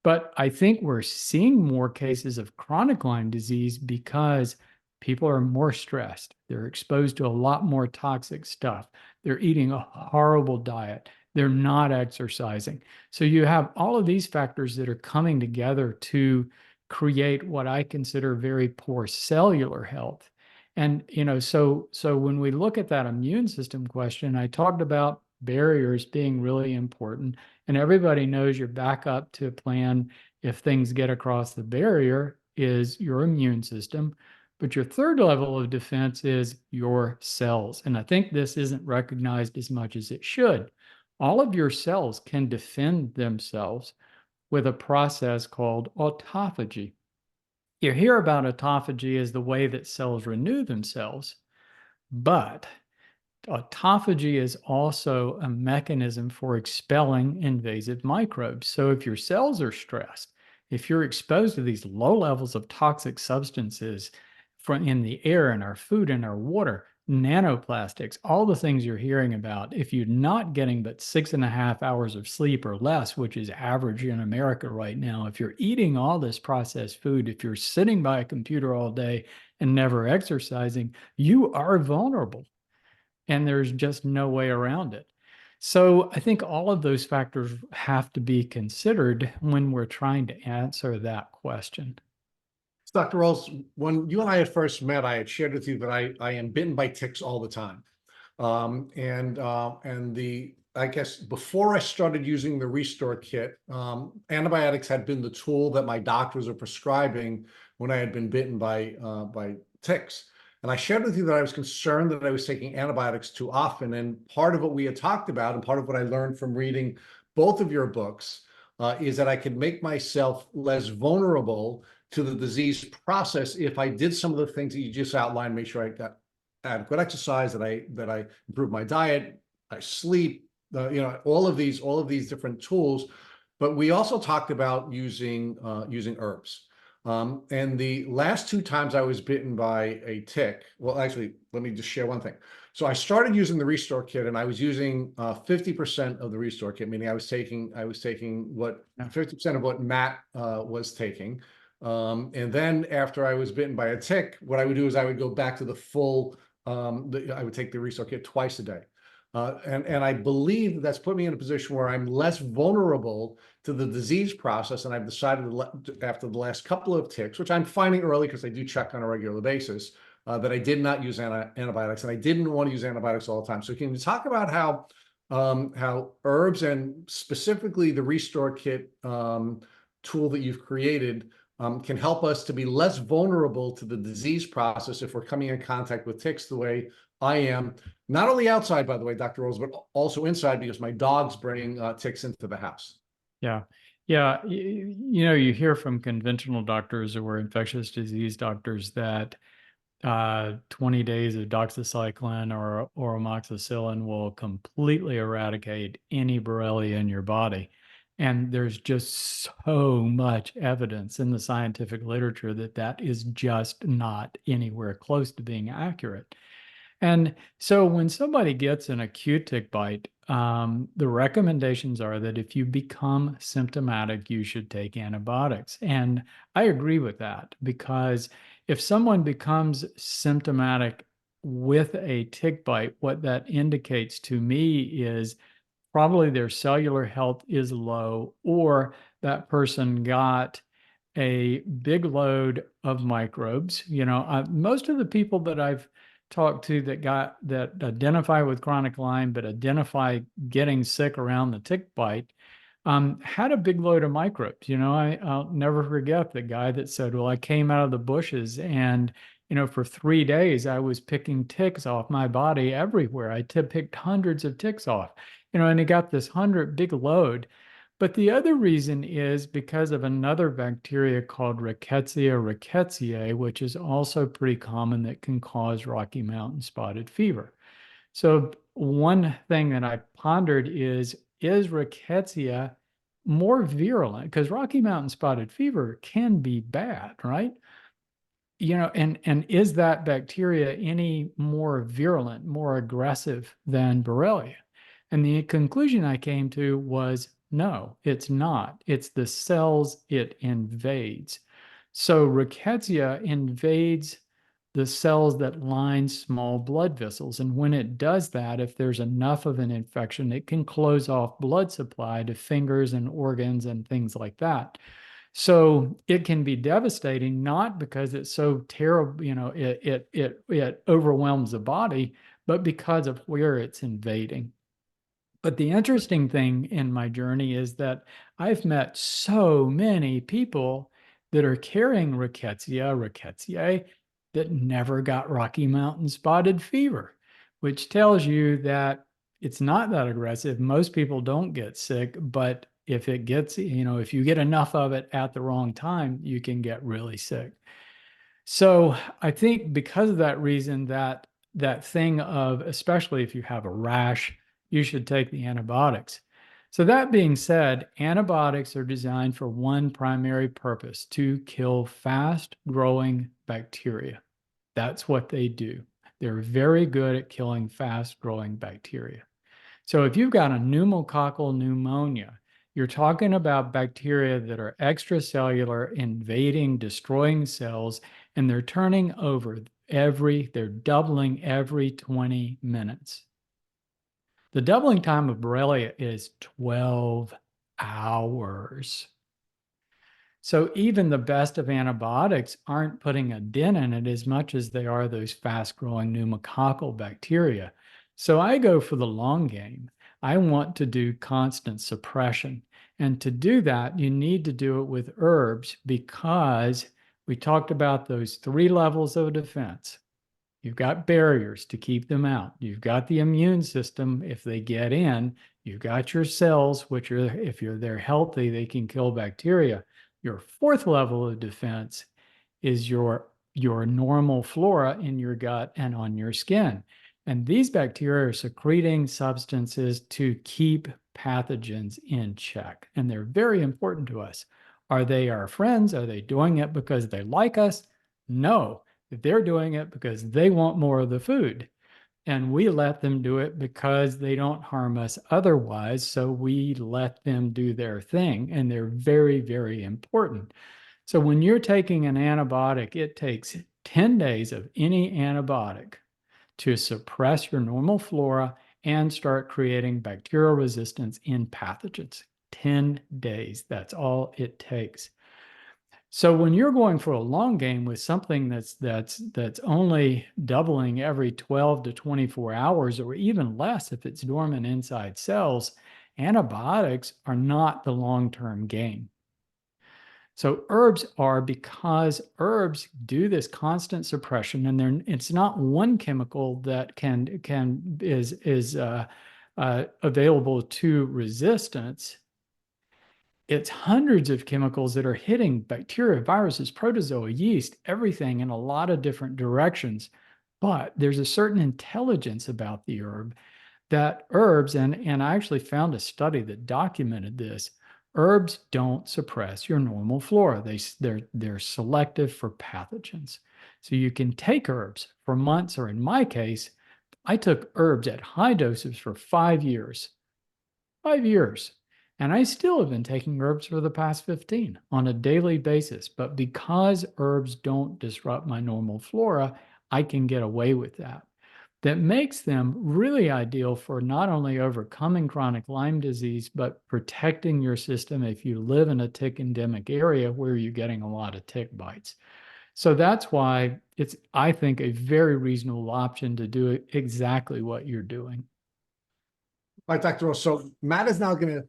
But I think we're seeing more cases of chronic Lyme disease because people are more stressed. They're exposed to a lot more toxic stuff. They're eating a horrible diet. They're not exercising. So you have all of these factors that are coming together to create what I consider very poor cellular health. And, so when we look at that immune system question, I talked about barriers being really important, and everybody knows your backup to plan if things get across the barrier is your immune system. But your third level of defense is your cells. And I think this isn't recognized as much as it should. All of your cells can defend themselves with a process called autophagy. You hear about autophagy as the way that cells renew themselves, but autophagy is also a mechanism for expelling invasive microbes. So if your cells are stressed, if you're exposed to these low levels of toxic substances from in the air, in our food, in our water, nanoplastics, all the things you're hearing about, if you're not getting but 6.5 hours of sleep or less, which is average in America right now, if you're eating all this processed food, if you're sitting by a computer all day and never exercising, you are vulnerable. And there's just no way around it. So I think all of those factors have to be considered when we're trying to answer that question. Dr. Rawls, when you and I had first met, I had shared with you that I am bitten by ticks all the time. I guess before I started using the Restore kit, antibiotics had been the tool that my doctors were prescribing when I had been bitten by ticks. And I shared with you that I was concerned that I was taking antibiotics too often. And part of what we had talked about, and part of what I learned from reading both of your books, is that I could make myself less vulnerable to the disease process if I did some of the things that you just outlined, make sure I got adequate exercise, that I improve my diet, I sleep, all of these different tools. But we also talked about using herbs. And the last 2 times I was bitten by a tick, well, actually, let me just share one thing. So I started using the Restore kit, and I was using 50% of the Restore kit, meaning I was taking what 50% of what Matt was taking. And then after I was bitten by a tick, what I would do is I would go back to the full. I would take the Restore kit twice a day. And I believe that's put me in a position where I'm less vulnerable to the disease process. And I've decided after the last couple of ticks, which I'm finding early because I do check on a regular basis, that I did not use antibiotics, and I didn't want to use antibiotics all the time. So can you talk about how herbs, and specifically the Restore kit tool that you've created, can help us to be less vulnerable to the disease process if we're coming in contact with ticks the way I am, not only outside, by the way, Dr. Rose, but also inside, because my dogs bring ticks into the house. Yeah. Yeah. You hear from conventional doctors or infectious disease doctors that 20 days of doxycycline or amoxicillin will completely eradicate any Borrelia in your body. And there's just so much evidence in the scientific literature that that is just not anywhere close to being accurate. And so when somebody gets an acute tick bite, the recommendations are that if you become symptomatic, you should take antibiotics. And I agree with that, because if someone becomes symptomatic with a tick bite, what that indicates to me is probably their cellular health is low, or that person got a big load of microbes. Most of the people that I've talked to that identify with chronic Lyme, but identify getting sick around the tick bite, had a big load of microbes. I'll never forget the guy that said, well, I came out of the bushes and, for 3 days, I was picking ticks off my body everywhere. I picked hundreds of ticks off, and he got this big load. But the other reason is because of another bacteria called Rickettsia rickettsiae, which is also pretty common, that can cause Rocky Mountain spotted fever. So one thing that I pondered is Rickettsia more virulent? Because Rocky Mountain spotted fever can be bad, right? And is that bacteria any more virulent, more aggressive than Borrelia? And the conclusion I came to was, no, it's not. It's the cells it invades. So Rickettsia invades the cells that line small blood vessels. And when it does that, if there's enough of an infection, it can close off blood supply to fingers and organs and things like that. So it can be devastating, not because it's so terrible, it overwhelms the body, but because of where it's invading. But the interesting thing in my journey is that I've met so many people that are carrying rickettsia, that never got Rocky Mountain spotted fever, which tells you that it's not that aggressive. Most people don't get sick, but if it gets, if you get enough of it at the wrong time, you can get really sick. So I think because of that reason, that thing of, especially if you have a rash, you should take the antibiotics. So that being said, antibiotics are designed for one primary purpose: to kill fast-growing bacteria. That's what they do. They're very good at killing fast-growing bacteria. So if you've got a pneumococcal pneumonia, you're talking about bacteria that are extracellular, invading, destroying cells, and they're turning over they're doubling every 20 minutes. The doubling time of Borrelia is 12 hours. So even the best of antibiotics aren't putting a dent in it as much as they are those fast-growing pneumococcal bacteria. So I go for the long game. I want to do constant suppression. And to do that, you need to do it with herbs, because we talked about those 3 levels of defense. You've got barriers to keep them out. You've got the immune system. If they get in, you've got your cells, which are, if they're healthy, they can kill bacteria. Your 4th level of defense is your normal flora in your gut and on your skin. And these bacteria are secreting substances to keep pathogens in check. And they're very important to us. Are they our friends? Are they doing it because they like us? No, they're doing it because they want more of the food. And we let them do it because they don't harm us otherwise. So we let them do their thing. And they're very, very important. So when you're taking an antibiotic, it takes 10 days of any antibiotic to suppress your normal flora and start creating bacterial resistance in pathogens. 10 days, that's all it takes. So when you're going for a long game with something that's only doubling every 12 to 24 hours, or even less if it's dormant inside cells, antibiotics are not the long-term game. So herbs are, because herbs do this constant suppression, and it's not one chemical that is available to resistance. It's hundreds of chemicals that are hitting bacteria, viruses, protozoa, yeast, everything in a lot of different directions. But there's a certain intelligence about the herb that herbs, and I actually found a study that documented this. Herbs don't suppress your normal flora. They're selective for pathogens. So you can take herbs for months, or in my case, I took herbs at high doses for 5 years. 5 years. And I still have been taking herbs for the past 15 on a daily basis. But because herbs don't disrupt my normal flora, I can get away with that. That makes them really ideal for not only overcoming chronic Lyme disease, but protecting your system if you live in a tick endemic area where you're getting a lot of tick bites. So that's why it's, I think, a very reasonable option to do exactly what you're doing. All right, Dr. Rawls. So Matt is now going to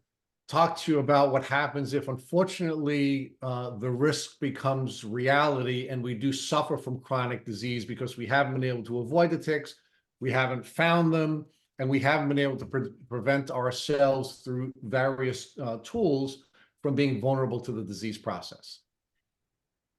talk to you about what happens if, unfortunately, the risk becomes reality and we do suffer from chronic disease because we haven't been able to avoid the ticks, we haven't found them, and we haven't been able to prevent ourselves through various tools from being vulnerable to the disease process.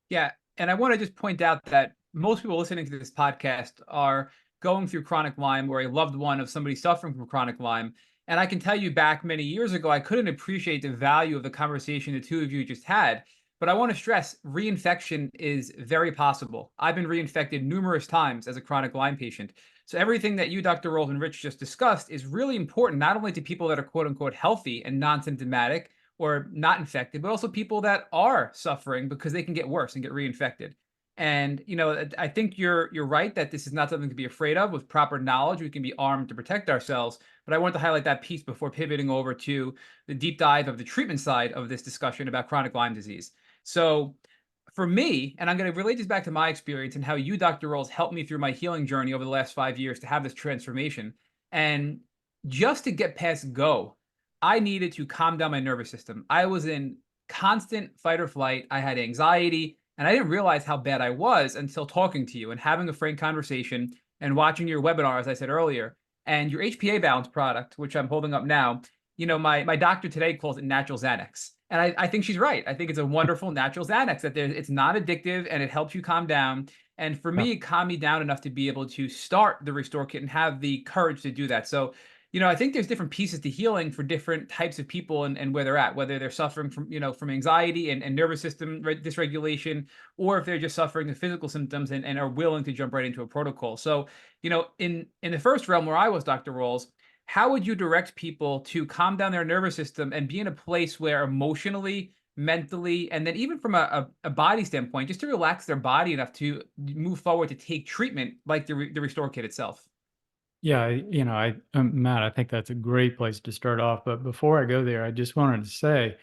Yeah, and I want to just point out that most people listening to this podcast are going through chronic Lyme, or a loved one of somebody suffering from chronic Lyme. And I can tell you, back many years ago, I couldn't appreciate the value of the conversation the two of you just had. But I want to stress, reinfection is very possible. I've been reinfected numerous times as a chronic Lyme patient. So everything that you, Dr. Rawls, and Rich just discussed is really important, not only to people that are quote unquote healthy and non-symptomatic or not infected, but also people that are suffering, because they can get worse and get reinfected. And, you know, I think you're right that this is not something to be afraid of. With proper knowledge, we can be armed to protect ourselves. But I want to highlight that piece before pivoting over to the deep dive of the treatment side of this discussion about chronic Lyme disease. So for me, and I'm going to relate this back to my experience and how you, Dr. Rawls, helped me through my healing journey over the last 5 years to have this transformation. And just to get past go, I needed to calm down my nervous system. I was in constant fight or flight. I had anxiety, and I didn't realize how bad I was until talking to you and having a frank conversation and watching your webinar, as I said earlier, and your HPA balance product, which I'm holding up now. You know, my doctor today calls it natural Xanax. And I think she's right. I think it's a wonderful natural Xanax that it's not addictive and it helps you calm down. And for me, it calmed me down enough to be able to start the Restore Kit and have the courage to do that. So, you know, I think there's different pieces to healing for different types of people and where they're at, whether they're suffering from, you know, from anxiety and nervous system dysregulation, or if they're just suffering the physical symptoms and are willing to jump right into a protocol. So, you know, in the first realm where I was, Dr. Rawls, how would you direct people to calm down their nervous system and be in a place where emotionally, mentally, and then even from a body standpoint, just to relax their body enough to move forward to take treatment like the Restore Kit itself? Yeah, you know, Matt, I think that's a great place to start off. But before I go there, I just wanted to say,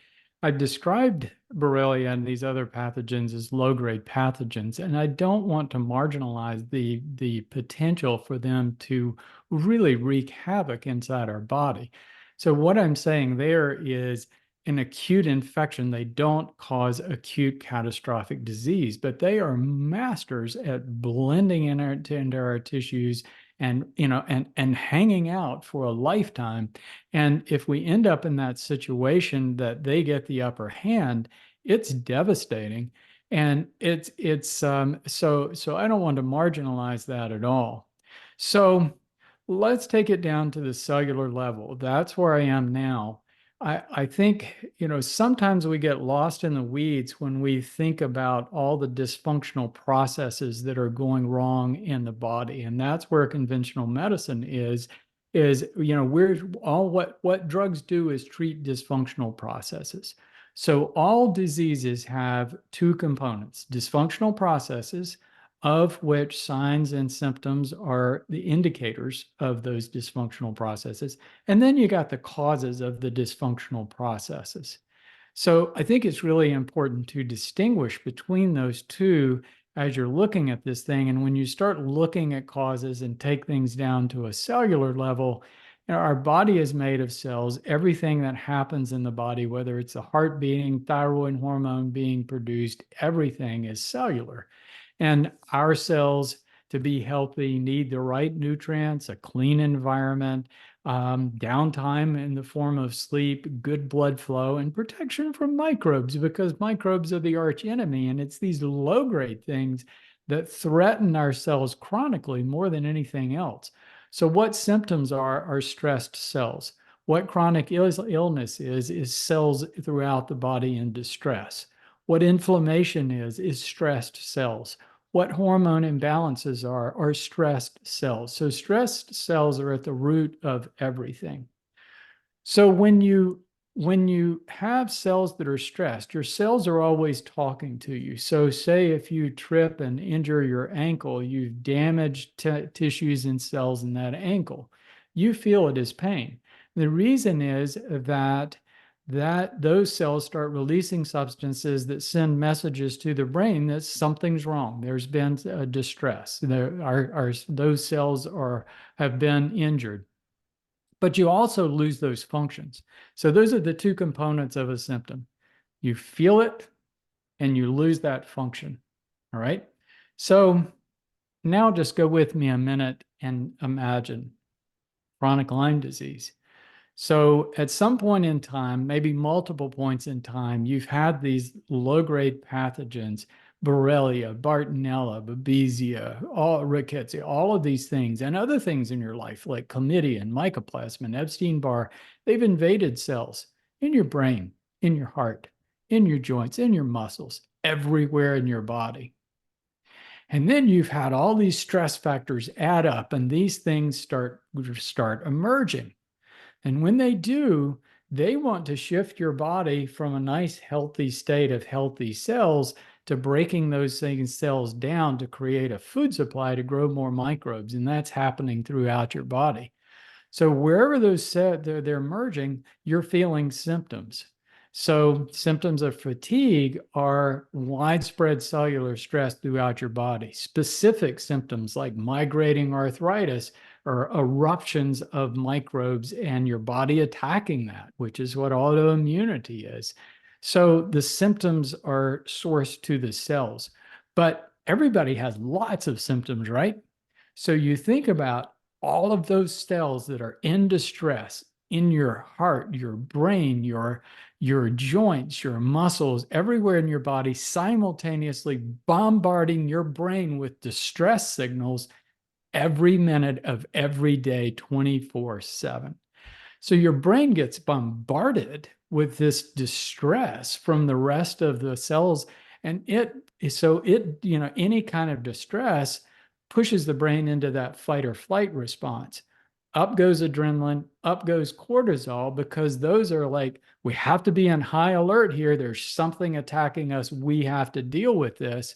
I described Borrelia and these other pathogens as low-grade pathogens, and I don't want to marginalize the potential for them to really wreak havoc inside our body. So what I'm saying there is an acute infection. They don't cause acute catastrophic disease, but they are masters at blending into our tissues and, you know, and hanging out for a lifetime. And if we end up in that situation that they get the upper hand, it's devastating. And so I don't want to marginalize that at all. So let's take it down to the cellular level. That's where I am now. I think, you know, sometimes we get lost in the weeds when we think about all the dysfunctional processes that are going wrong in the body. And that's where conventional medicine is, you know, what drugs do is treat dysfunctional processes. So all diseases have two components: dysfunctional processes, of which signs and symptoms are the indicators of those dysfunctional processes. And then you got the causes of the dysfunctional processes. So I think it's really important to distinguish between those two as you're looking at this thing. And when you start looking at causes and take things down to a cellular level, you know, our body is made of cells. Everything that happens in the body, whether it's the heart beating, thyroid hormone being produced, everything is cellular. And our cells, to be healthy, need the right nutrients, a clean environment, downtime in the form of sleep, good blood flow, and protection from microbes, because microbes are the arch enemy. And it's these low-grade things that threaten our cells chronically more than anything else. So what symptoms are stressed cells. What chronic illness is cells throughout the body in distress. What inflammation is stressed cells. What hormone imbalances are stressed cells. So stressed cells are at the root of everything. So when you have cells that are stressed, your cells are always talking to you. So say if you trip and injure your ankle, you've damaged tissues and cells in that ankle. You feel it as pain. The reason is that those cells start releasing substances that send messages to the brain that something's wrong. There's been a distress. Those cells have been injured. But you also lose those functions. So those are the two components of a symptom. You feel it and you lose that function. All right. So now just go with me a minute and imagine chronic Lyme disease. So at some point in time, maybe multiple points in time, you've had these low-grade pathogens, Borrelia, Bartonella, Babesia, Ehrlichia, all of these things, and other things in your life like chlamydia and mycoplasma and Epstein-Barr. They've invaded cells in your brain, in your heart, in your joints, in your muscles, everywhere in your body. And then you've had all these stress factors add up, and these things start emerging. And when they do, they want to shift your body from a nice, healthy state of healthy cells to breaking those cells down to create a food supply to grow more microbes. And that's happening throughout your body. So wherever those they're emerging, you're feeling symptoms. So symptoms of fatigue are widespread cellular stress throughout your body. Specific symptoms like migrating arthritis or eruptions of microbes and your body attacking that, which is what autoimmunity is. So the symptoms are sourced to the cells, but everybody has lots of symptoms, right? So you think about all of those cells that are in distress in your heart, your brain, your joints, your muscles, everywhere in your body, simultaneously bombarding your brain with distress signals every minute of every day, 24/7. So your brain gets bombarded with this distress from the rest of the cells. And any kind of distress pushes the brain into that fight or flight response. Up goes adrenaline, up goes cortisol, because those are like, we have to be on high alert here. There's something attacking us. We have to deal with this.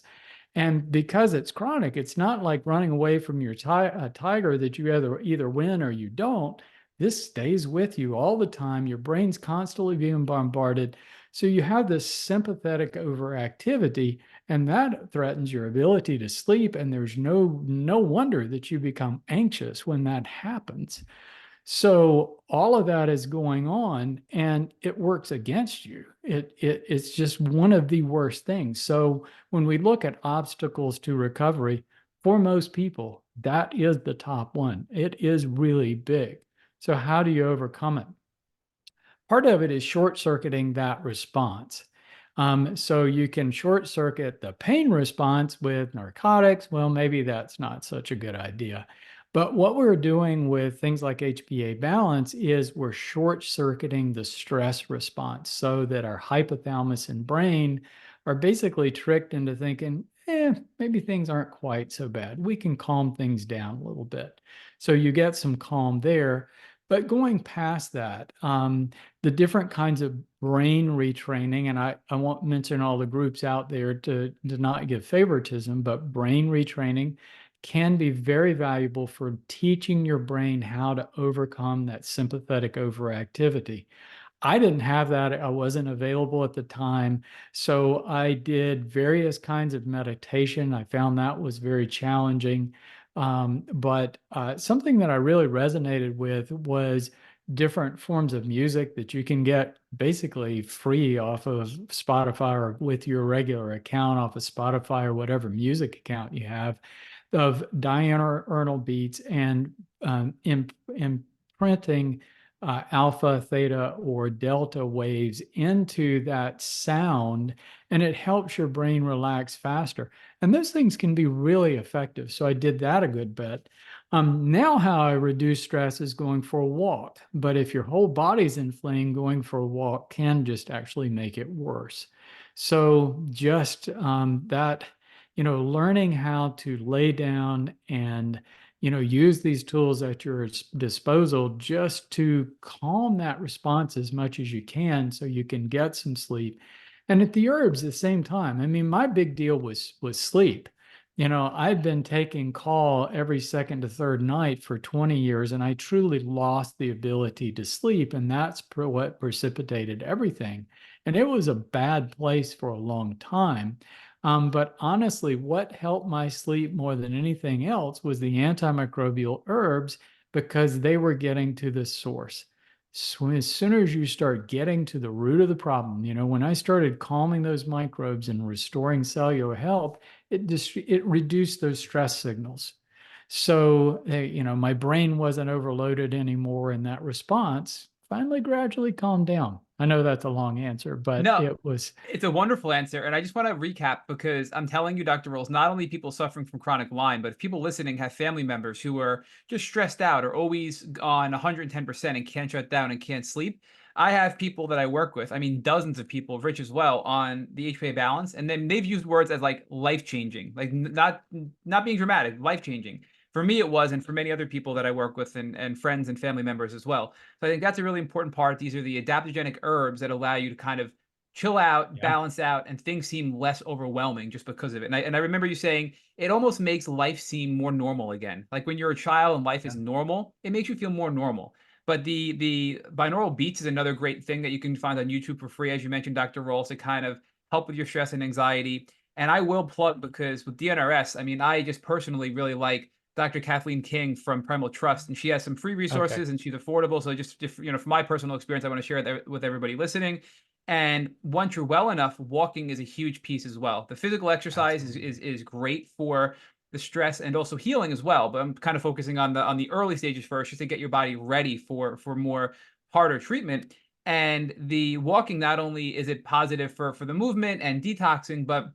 And because it's chronic, it's not like running away from your tiger that you either win or you don't. This stays with you all the time. Your brain's constantly being bombarded. So you have this sympathetic overactivity, and that threatens your ability to sleep. And there's no wonder that you become anxious when that happens. So all of that is going on, and it works against you. It's just one of the worst things. So when we look at obstacles to recovery, for most people, that is the top one. It is really big. So how do you overcome it? Part of it is short-circuiting that response. So you can short circuit the pain response with narcotics. Well, maybe that's not such a good idea. But what we're doing with things like HPA balance is we're short circuiting the stress response so that our hypothalamus and brain are basically tricked into thinking, maybe things aren't quite so bad. We can calm things down a little bit. So you get some calm there. But going past that, the different kinds of brain retraining, and I won't mention all the groups out there to not give favoritism, but brain retraining can be very valuable for teaching your brain how to overcome that sympathetic overactivity. I didn't have that. I wasn't available at the time. So I did various kinds of meditation. I found that was very challenging. But something that I really resonated with was different forms of music that you can get basically free off of Spotify or with your regular account off of Spotify or whatever music account you have, of diurnal beats and imprinting alpha, theta, or delta waves into that sound, and it helps your brain relax faster. And those things can be really effective. So I did that a good bit. Now how I reduce stress is going for a walk. But if your whole body's inflamed, going for a walk can just actually make it worse. So just that, learning how to lay down and use these tools at your disposal just to calm that response as much as you can so you can get some sleep. And at the herbs, at the same time, I mean, my big deal was sleep. I've been taking call every second to third night for 20 years, and I truly lost the ability to sleep. And that's what precipitated everything. And it was a bad place for a long time. But honestly, what helped my sleep more than anything else was the antimicrobial herbs, because they were getting to the source. So as soon as you start getting to the root of the problem, when I started calming those microbes and restoring cellular health, it reduced those stress signals. So, my brain wasn't overloaded anymore, and that response finally gradually calmed down. I know that's a long answer, but No, it was. it's a wonderful answer. And I just want to recap, because I'm telling you, Dr. Rawls, not only people suffering from chronic Lyme, but if people listening have family members who are just stressed out or always on 110% and can't shut down and can't sleep. I have people that I work with, I mean, dozens of people, Rich as well, on the HPA balance. And then they've used words as like life-changing, like not being dramatic, life-changing. For me, it was, and for many other people that I work with and friends and family members as well. So I think that's a really important part. These are the adaptogenic herbs that allow you to kind of chill out, balance out, and things seem less overwhelming just because of it. And I remember you saying it almost makes life seem more normal again. Like when you're a child and life is normal, it makes you feel more normal. But the binaural beats is another great thing that you can find on YouTube for free, as you mentioned, Dr. Rawls, to kind of help with your stress and anxiety. And I will plug, because with DNRS, I mean, I just personally really like Dr. Kathleen King from Primal Trust, and she has some free resources and she's affordable. So just from my personal experience, I want to share that with everybody listening. And once you're well enough, walking is a huge piece as well. The physical exercise is great for the stress and also healing as well. But I'm kind of focusing on the early stages first, just to get your body ready for more harder treatment. And the walking, not only is it positive for the movement and detoxing, but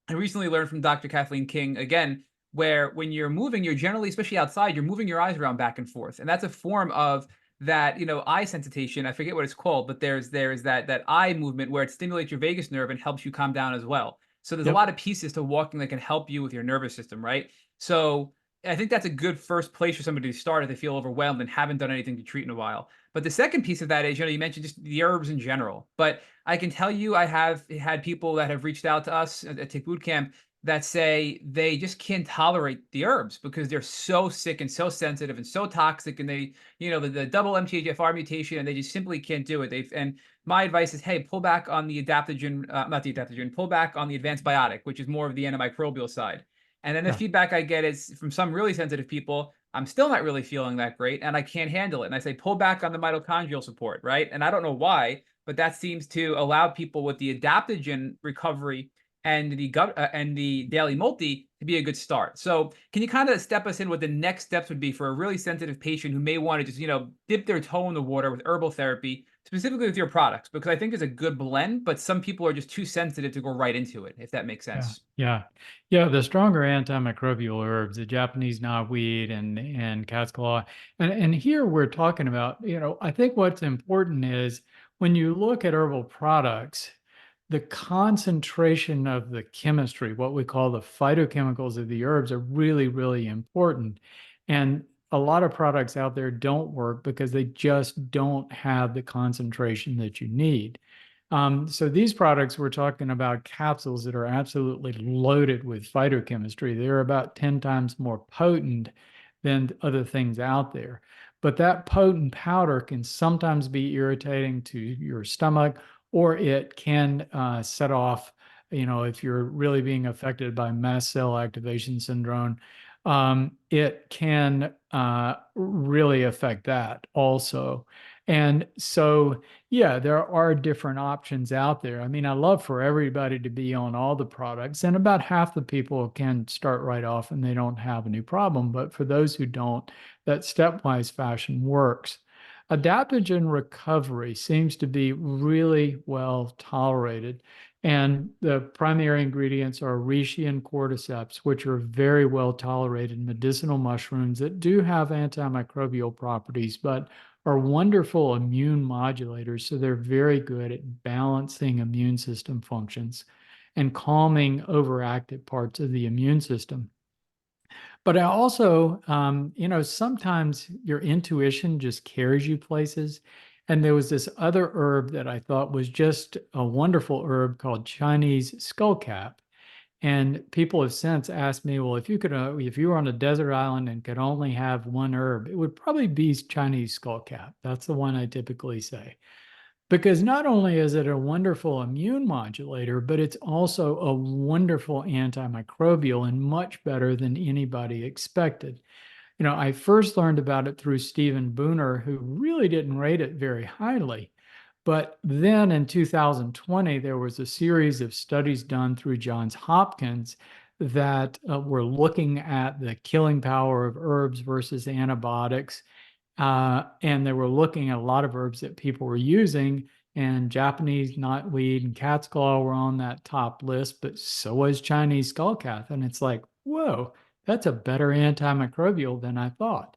I recently learned from Dr. Kathleen King again, where when you're moving, you're generally, especially outside, you're moving your eyes around back and forth, and that's a form of that eye sensitization. I forget what it's called, but there's that eye movement where it stimulates your vagus nerve and helps you calm down as well. So there's a lot of pieces to walking that can help you with your nervous system, right? So I think that's a good first place for somebody to start if they feel overwhelmed and haven't done anything to treat in a while. But the second piece of that is, you mentioned just the herbs in general. But I can tell you, I have had people that have reached out to us at Tick Bootcamp that say they just can't tolerate the herbs because they're so sick and so sensitive and so toxic, and they, the double MTHFR mutation, and they just simply can't do it. And my advice is, hey, pull back on the adaptogen, not the adaptogen, pull back on the advanced biotic, which is more of the antimicrobial side. And then the feedback I get is from some really sensitive people, I'm still not really feeling that great and I can't handle it. And I say, pull back on the mitochondrial support, right? And I don't know why, but that seems to allow people with the adaptogen recovery and the gut and the daily multi to be a good start. So can you kind of step us in what the next steps would be for a really sensitive patient who may want to just, dip their toe in the water with herbal therapy, specifically with your products? Because I think it's a good blend, but some people are just too sensitive to go right into it, if that makes sense. Yeah. The stronger antimicrobial herbs, the Japanese knotweed and cat's claw. And here we're talking about, I think what's important is when you look at herbal products, the concentration of the chemistry, what we call the phytochemicals of the herbs, are really, really important. And a lot of products out there don't work because they just don't have the concentration that you need. So these products, we're talking about capsules that are absolutely loaded with phytochemistry. They're about 10 times more potent than other things out there. But that potent powder can sometimes be irritating to your stomach, or it can set off, if you're really being affected by mast cell activation syndrome, it can really affect that also. And so, there are different options out there. I mean, I love for everybody to be on all the products, and about half the people can start right off and they don't have any problem. But for those who don't, that stepwise fashion works. Adaptogen recovery seems to be really well tolerated. And the primary ingredients are reishi and cordyceps, which are very well tolerated medicinal mushrooms that do have antimicrobial properties, but are wonderful immune modulators. So they're very good at balancing immune system functions and calming overactive parts of the immune system. But I also, sometimes your intuition just carries you places. And there was this other herb that I thought was just a wonderful herb called Chinese skullcap. And people have since asked me, well, if you were on a desert island and could only have one herb, it would probably be Chinese skullcap. That's the one I typically say. Because not only is it a wonderful immune modulator, but it's also a wonderful antimicrobial and much better than anybody expected. I first learned about it through Stephen Booner, who really didn't rate it very highly. But then in 2020, there was a series of studies done through Johns Hopkins that were looking at the killing power of herbs versus antibiotics. And they were looking at a lot of herbs that people were using, and Japanese knotweed and cat's claw were on that top list, but so was Chinese skullcap. And it's like, whoa, that's a better antimicrobial than I thought.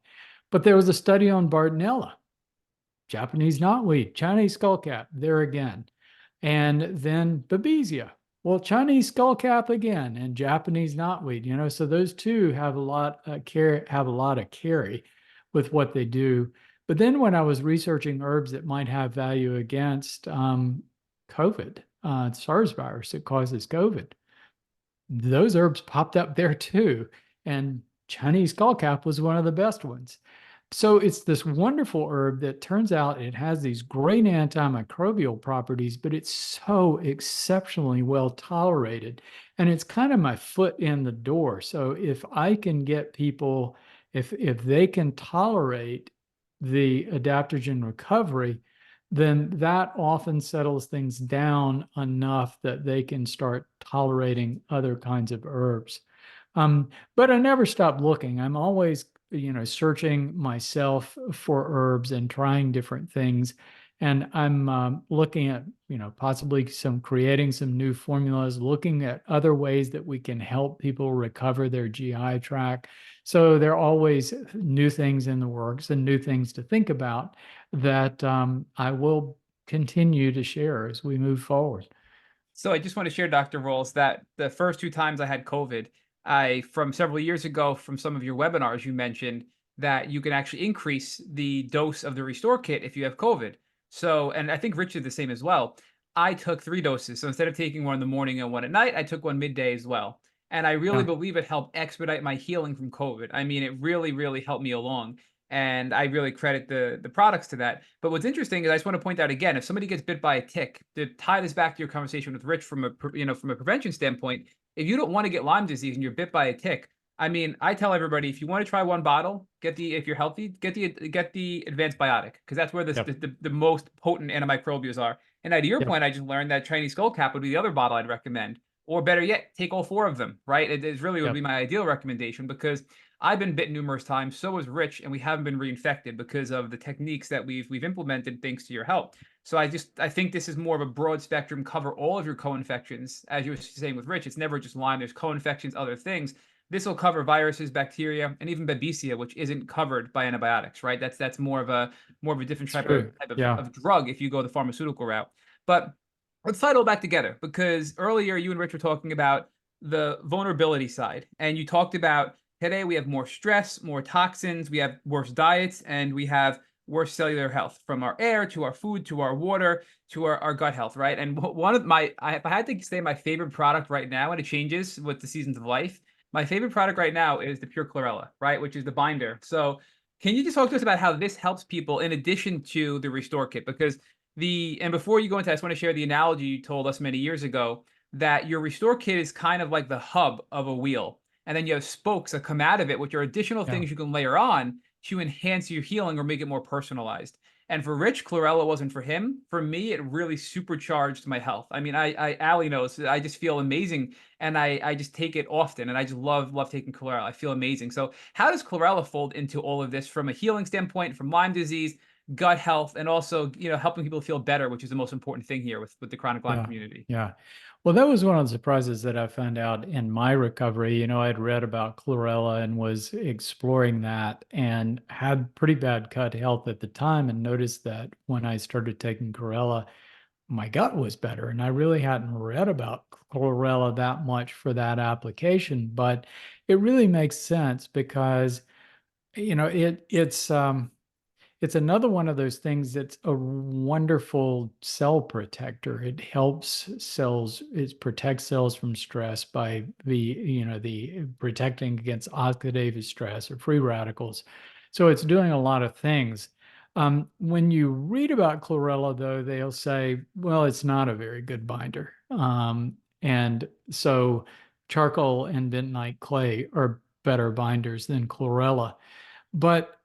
But there was a study on Bartonella, Japanese knotweed, Chinese skullcap, there again. And then Babesia. Well, Chinese skullcap again, and Japanese knotweed, so those two have a lot of carry with what they do. But then when I was researching herbs that might have value against COVID, SARS virus that causes COVID, those herbs popped up there too. And Chinese skullcap was one of the best ones. So it's this wonderful herb that turns out it has these great antimicrobial properties, but it's so exceptionally well tolerated. And it's kind of my foot in the door. So if I can get people, if they can tolerate the adaptogen recovery, then that often settles things down enough that they can start tolerating other kinds of herbs. But I never stop looking. I'm always, searching myself for herbs and trying different things. And I'm looking at, possibly creating some new formulas, looking at other ways that we can help people recover their GI tract. So there are always new things in the works and new things to think about that I will continue to share as we move forward. So I just want to share, Dr. Rawls, that the first 2 times I had COVID, from several years ago, from some of your webinars, you mentioned that you can actually increase the dose of the Restore Kit if you have COVID. So, and I think Rich did the same as well. I took 3 doses. So instead of taking one in the morning and one at night, I took one midday as well. And I really Yeah. believe it helped expedite my healing from COVID. I mean, it really, really helped me along. And I really credit the products to that. But what's interesting is I just want to point out again, if somebody gets bit by a tick, to tie this back to your conversation with Rich from a prevention standpoint, if you don't want to get Lyme disease and you're bit by a tick, I mean, I tell everybody, if you want to try one bottle, if you're healthy, get the advanced biotic, because that's where Yep. the most potent antimicrobials are. And to your Yep. point, I just learned that Chinese skullcap would be the other bottle I'd recommend. Or better yet, take all 4 of them, right? It really would Yep. be my ideal recommendation, because I've been bitten numerous times, so has Rich, and we haven't been reinfected because of the techniques that we've implemented thanks to your help. So I think this is more of a broad spectrum, cover all of your co-infections. As you were saying with Rich, it's never just Lyme, there's co-infections, other things. This will cover viruses, bacteria, and even Babesia, which isn't covered by antibiotics, right? That's more of a different It's type true. of, Yeah. of drug if you go the pharmaceutical route. But let's tie it all back together, because earlier you and Rich were talking about the vulnerability side, and you talked about today we have more stress, more toxins, we have worse diets, and we have worse cellular health, from our air to our food to our water to our gut health, right? And one of if I had to say my favorite product right now, and it changes with the seasons of life, my favorite product right now is the pure chlorella, right? Which is the binder. So can you just talk to us about how this helps people in addition to the Restore Kit? Because and before you go into that, I just want to share the analogy you told us many years ago, that your Restore Kit is kind of like the hub of a wheel. And then you have spokes that come out of it, which are additional Yeah. things you can layer on to enhance your healing or make it more personalized. And for Rich, chlorella wasn't for him. For me, it really supercharged my health. I mean, Allie knows, I just feel amazing, and I just take it often, and I just love taking chlorella. I feel amazing. So how does chlorella fold into all of this from a healing standpoint, from Lyme disease, gut health, and also, helping people feel better, which is the most important thing here with the chronic Lyme Yeah. community? Yeah. Well, that was one of the surprises that I found out in my recovery. I'd read about chlorella and was exploring that and had pretty bad gut health at the time, and noticed that when I started taking chlorella, my gut was better. And I really hadn't read about chlorella that much for that application, but it really makes sense because, it's another one of those things that's a wonderful cell protector. It helps cells, it protects cells from stress by the protecting against oxidative stress or free radicals. So it's doing a lot of things. When you read about chlorella, though, they'll say, well, it's not a very good binder. And so charcoal and bentonite clay are better binders than chlorella. But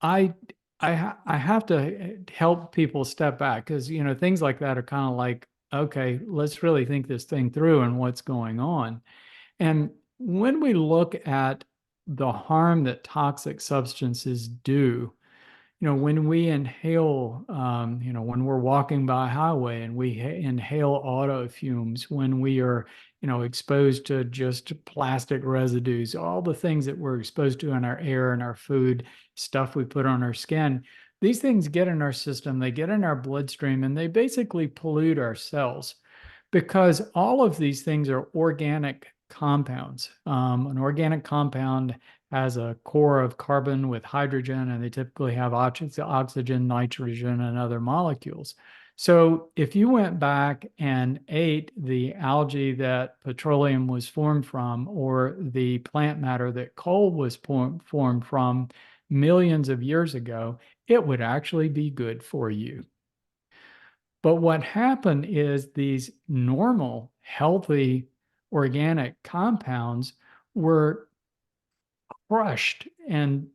I I have to help people step back, because things like that are kind of like, okay, let's really think this thing through and what's going on. And when we look at the harm that toxic substances do, when we inhale, when we're walking by a highway and we inhale auto fumes, when we are, exposed to just plastic residues, all the things that we're exposed to in our air and our food, stuff we put on our skin, these things get in our system, they get in our bloodstream, and they basically pollute our cells, because all of these things are organic compounds. An organic compound has a core of carbon with hydrogen, and they typically have oxygen, nitrogen, and other molecules. So if you went back and ate the algae that petroleum was formed from, or the plant matter that coal was formed from, millions of years ago, it would actually be good for you. But what happened is these normal, healthy, organic compounds were crushed and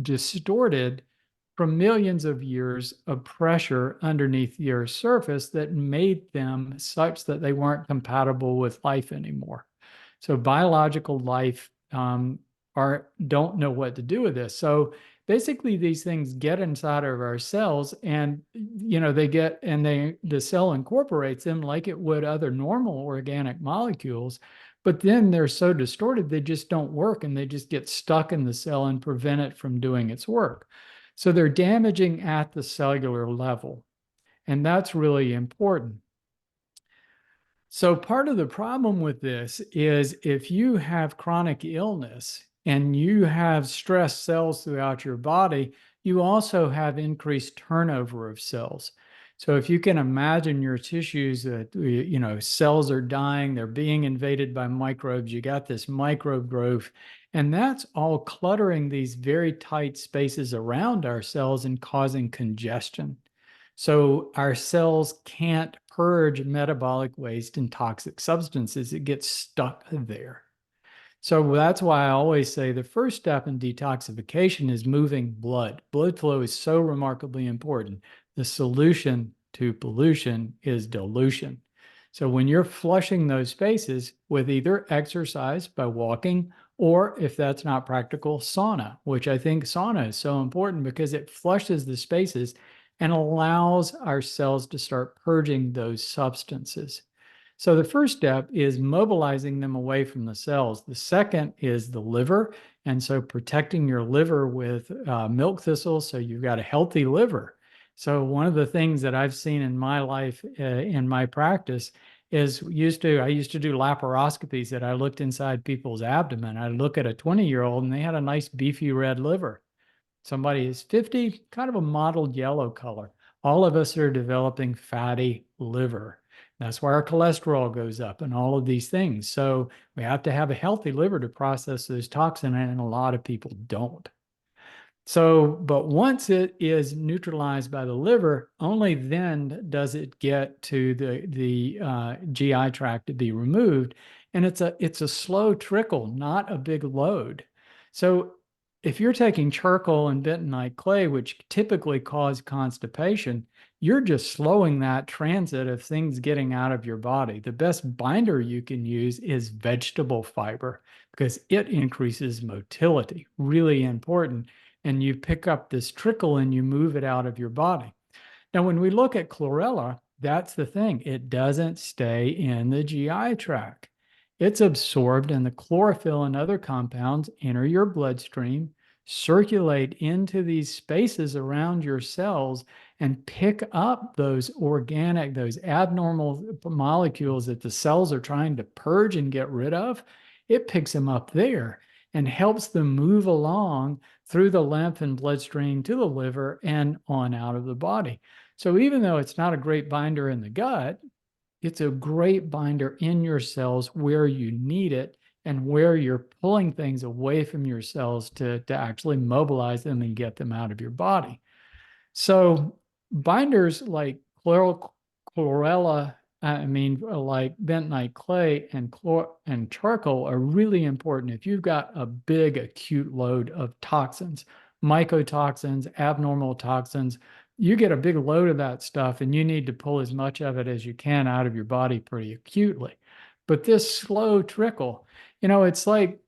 distorted from millions of years of pressure underneath the Earth's surface that made them such that they weren't compatible with life anymore. So biological life don't know what to do with this. So basically, these things get inside of our cells, and the cell incorporates them like it would other normal organic molecules. But then they're so distorted, they just don't work, and they just get stuck in the cell and prevent it from doing its work. So they're damaging at the cellular level, and that's really important. So part of the problem with this is if you have chronic illness and you have stressed cells throughout your body, you also have increased turnover of cells. So if you can imagine your tissues, cells are dying, they're being invaded by microbes, you got this microbe growth, and that's all cluttering these very tight spaces around our cells and causing congestion. So our cells can't purge metabolic waste and toxic substances. It gets stuck there. So that's why I always say the first step in detoxification is moving blood. Blood flow is so remarkably important. The solution to pollution is dilution. So when you're flushing those spaces with either exercise by walking, or if that's not practical, sauna, which I think sauna is so important because it flushes the spaces and allows our cells to start purging those substances. So the first step is mobilizing them away from the cells. The second is the liver. And so protecting your liver with milk thistle so you've got a healthy liver. So one of the things that I've seen in my life, in my practice, is I used to do laparoscopies that I looked inside people's abdomen. I'd look at a 20-year-old and they had a nice beefy red liver. Somebody is 50, kind of a mottled yellow color. All of us are developing fatty liver. That's why our cholesterol goes up and all of these things. So we have to have a healthy liver to process those toxins, and a lot of people don't. So, but once it is neutralized by the liver, only then does it get to the GI tract to be removed. And it's a slow trickle, not a big load. So if you're taking charcoal and bentonite clay, which typically cause constipation, you're just slowing that transit of things getting out of your body. The best binder you can use is vegetable fiber because it increases motility, really important. And you pick up this trickle and you move it out of your body. Now, when we look at chlorella, that's the thing. It doesn't stay in the GI tract. It's absorbed, and the chlorophyll and other compounds enter your bloodstream, circulate into these spaces around your cells, and pick up those organic, those abnormal molecules that the cells are trying to purge and get rid of. It picks them up there and helps them move along through the lymph and bloodstream to the liver and on out of the body. So even though it's not a great binder in the gut, it's a great binder in your cells where you need it and where you're pulling things away from your cells to actually mobilize them and get them out of your body. So binders like chlorella, like bentonite clay and charcoal are really important if you've got a big acute load of toxins, mycotoxins, abnormal toxins. You get a big load of that stuff and you need to pull as much of it as you can out of your body pretty acutely. But this slow trickle, it's like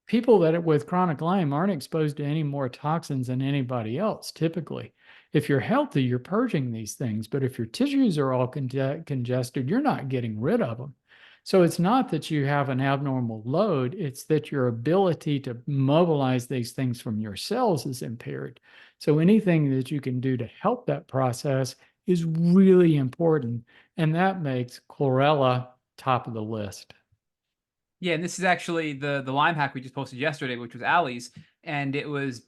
people that with chronic Lyme aren't exposed to any more toxins than anybody else, typically. If you're healthy, you're purging these things. But if your tissues are all congested, you're not getting rid of them. So it's not that you have an abnormal load, it's that your ability to mobilize these things from your cells is impaired. So anything that you can do to help that process is really important. And that makes chlorella top of the list. Yeah, and this is actually the Lyme hack we just posted yesterday, which was Allie's, and it was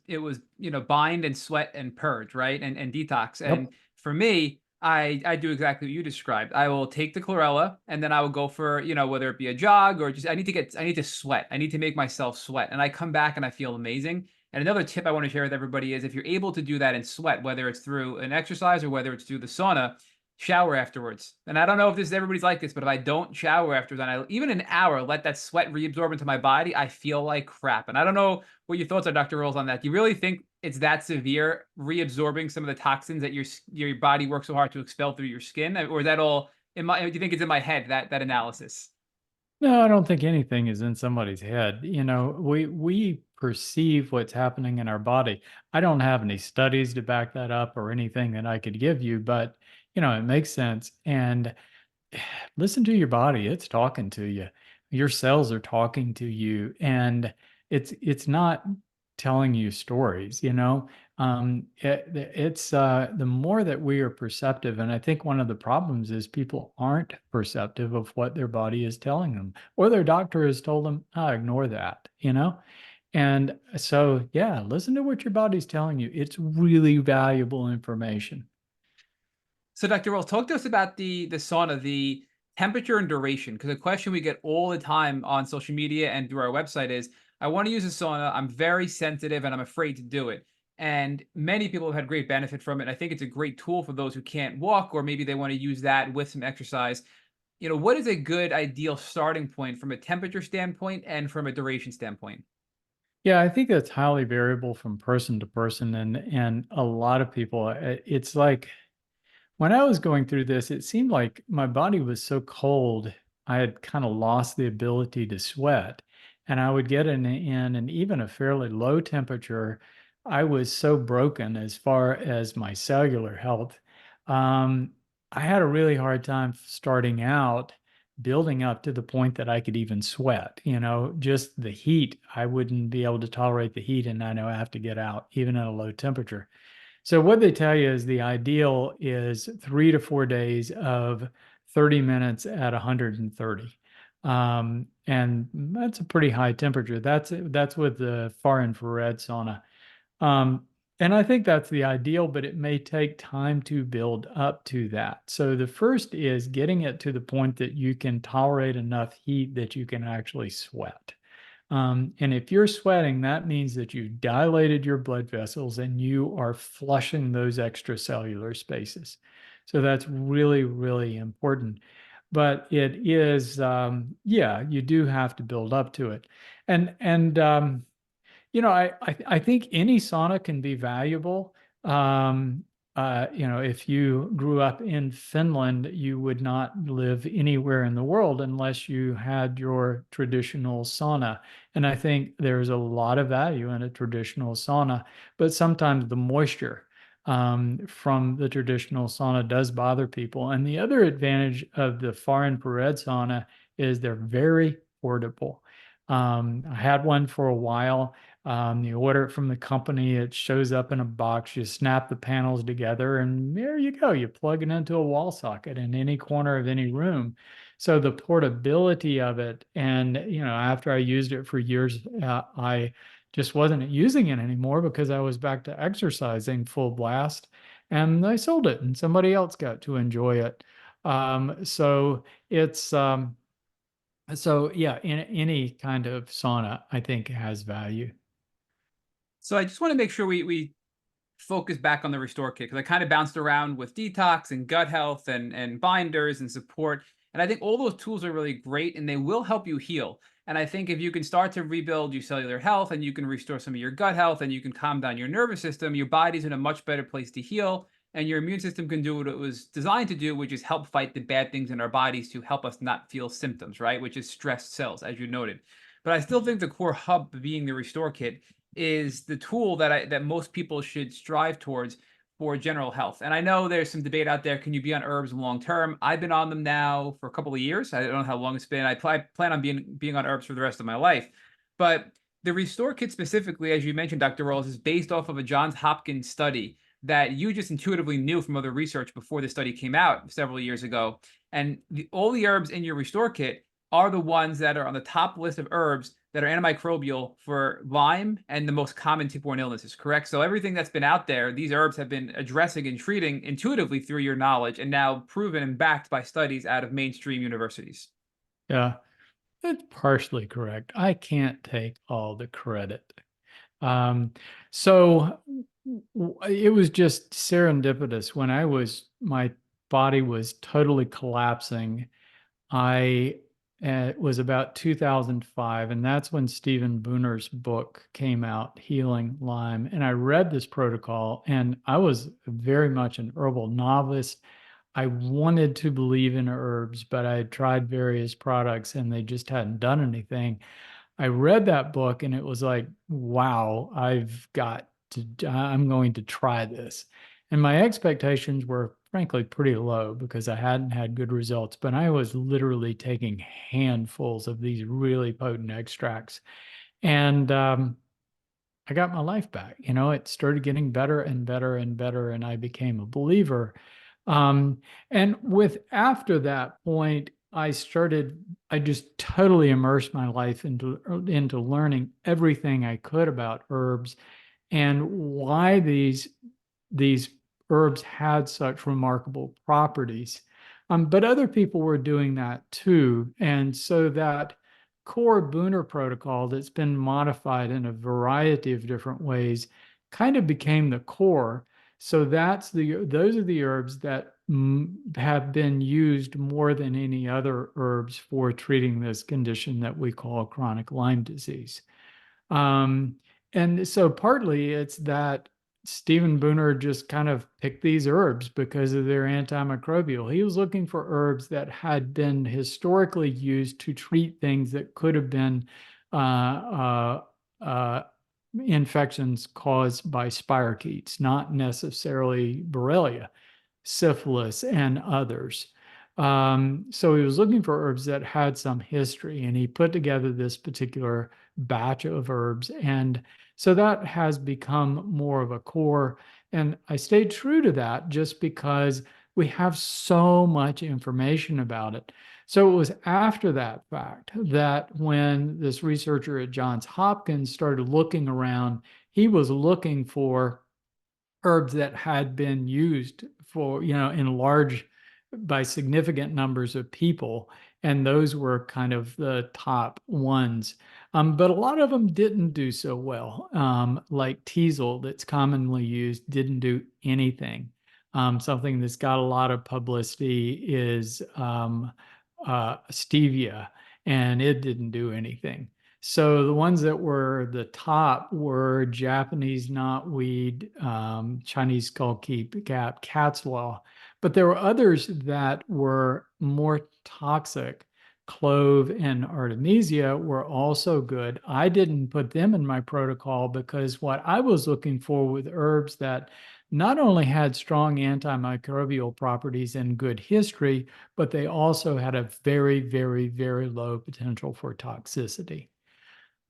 bind and sweat and purge, right, and detox. Yep. And for me, I do exactly what you described. I will take the chlorella and then I will go for whether it be a jog or just I need to sweat. I need to make myself sweat, and I come back and I feel amazing. And another tip I want to share with everybody is if you're able to do that in sweat, whether it's through an exercise or whether it's through the sauna, shower afterwards. And I don't know if this is everybody's like this, but if I don't shower afterwards, and I even an hour, let that sweat reabsorb into my body, I feel like crap. And I don't know what your thoughts are, Dr. Rawls, on that. Do you really think it's that severe, reabsorbing some of the toxins that your body works so hard to expel through your skin? Or is that all in my, do you think it's in my head, that analysis? No, I don't think anything is in somebody's head. We perceive what's happening in our body. I don't have any studies to back that up or anything that I could give you, but it makes sense. And listen to your body. It's talking to you. Your cells are talking to you, and it's not telling you stories, it's the more that we are perceptive, and I think one of the problems is people aren't perceptive of what their body is telling them, or their doctor has told them, ignore that, and so, yeah, listen to what your body's telling you. It's really valuable information. So, Dr. Rawls, talk to us about the sauna, the temperature and duration, because a question we get all the time on social media and through our website is, I want to use a sauna. I'm very sensitive and I'm afraid to do it. And many people have had great benefit from it. I think it's a great tool for those who can't walk, or maybe they want to use that with some exercise. What is a good ideal starting point from a temperature standpoint and from a duration standpoint? Yeah, I think that's highly variable from person to person, and a lot of people, it's like when I was going through this, it seemed like my body was so cold, I had kind of lost the ability to sweat. And I would get in and even a fairly low temperature, I was so broken as far as my cellular health. Um, I had a really hard time starting out, building up to the point that I could even sweat. Just the heat, I wouldn't be able to tolerate the heat, and I know I have to get out, even at a low temperature. So what they tell you is the ideal is 3 to 4 days of 30 minutes at 130. And that's a pretty high temperature. That's with the far infrared sauna. And I think that's the ideal, but it may take time to build up to that. So the first is getting it to the point that you can tolerate enough heat that you can actually sweat. And if you're sweating, that means that you've dilated your blood vessels and you are flushing those extracellular spaces. So that's really, really important. But it is, yeah, you do have to build up to it. I think any sauna can be valuable. If you grew up in Finland, you would not live anywhere in the world unless you had your traditional sauna. And I think there's a lot of value in a traditional sauna, but sometimes the moisture from the traditional sauna does bother people. And the other advantage of the far infrared sauna is they're very portable. I had one for a while. You order it from the company, it shows up in a box, you snap the panels together, and there you go. You plug it into a wall socket in any corner of any room. So the portability of it, and after I used it for years, I just wasn't using it anymore because I was back to exercising full blast, and I sold it, and somebody else got to enjoy it. So it's so yeah, in any kind of sauna, I think has value. So I just want to make sure we focus back on the restore kit, because I kind of bounced around with detox and gut health and binders and support. And I think all those tools are really great and they will help you heal. And I think if you can start to rebuild your cellular health and you can restore some of your gut health and you can calm down your nervous system, your body's in a much better place to heal. And your immune system can do what it was designed to do, which is help fight the bad things in our bodies to help us not feel symptoms, right? Which is stressed cells, as you noted. But I still think the core hub being the restore kit is the tool that most people should strive towards for general health. And I know there's some debate out there. Can you be on herbs long term? I've been on them now for a couple of years. I don't know how long it's been. I plan on being on herbs for the rest of my life. But the Restore Kit specifically, as you mentioned, Dr. Rawls, is based off of a Johns Hopkins study that you just intuitively knew from other research before the study came out several years ago. And all the herbs in your Restore Kit are the ones that are on the top list of herbs that are antimicrobial for Lyme and the most common tick-borne illnesses, correct? So everything that's been out there, these herbs have been addressing and treating intuitively through your knowledge and now proven and backed by studies out of mainstream universities. Yeah, that's partially correct. I can't take all the credit. So it was just serendipitous. When my body was totally collapsing, it was about 2005, and that's when Stephen Booner's book came out, Healing Lyme. And I read this protocol, and I was very much an herbal novice. I wanted to believe in herbs, but I had tried various products and they just hadn't done anything. I read that book and it was like, wow, I'm going to try this. And my expectations were frankly pretty low because I hadn't had good results, but I was literally taking handfuls of these really potent extracts. And I got my life back. It started getting better and better and better, and I became a believer. And after that point, I just totally immersed my life into learning everything I could about herbs and why these herbs had such remarkable properties. But other people were doing that too. And so that core Booner protocol that's been modified in a variety of different ways kind of became the core. So those are the herbs that have been used more than any other herbs for treating this condition that we call chronic Lyme disease. And so partly it's that Stephen Booner just kind of picked these herbs because of their antimicrobial. He was looking for herbs that had been historically used to treat things that could have been infections caused by spirochetes, not necessarily Borrelia, syphilis, and others. So he was looking for herbs that had some history, and he put together this particular batch of herbs. And so that has become more of a core. And I stayed true to that just because we have so much information about it. So it was after that fact that when this researcher at Johns Hopkins started looking around, he was looking for herbs that had been used by significant numbers of people. And those were kind of the top ones. But a lot of them didn't do so well. Like teasel, that's commonly used, didn't do anything. Something that's got a lot of publicity is stevia, and it didn't do anything. So the ones that were the top were Japanese knotweed, Chinese skullcap, cat's law. But there were others that were more toxic. Clove and Artemisia were also good. I didn't put them in my protocol because what I was looking for with herbs that not only had strong antimicrobial properties and good history, but they also had a very, very, very low potential for toxicity.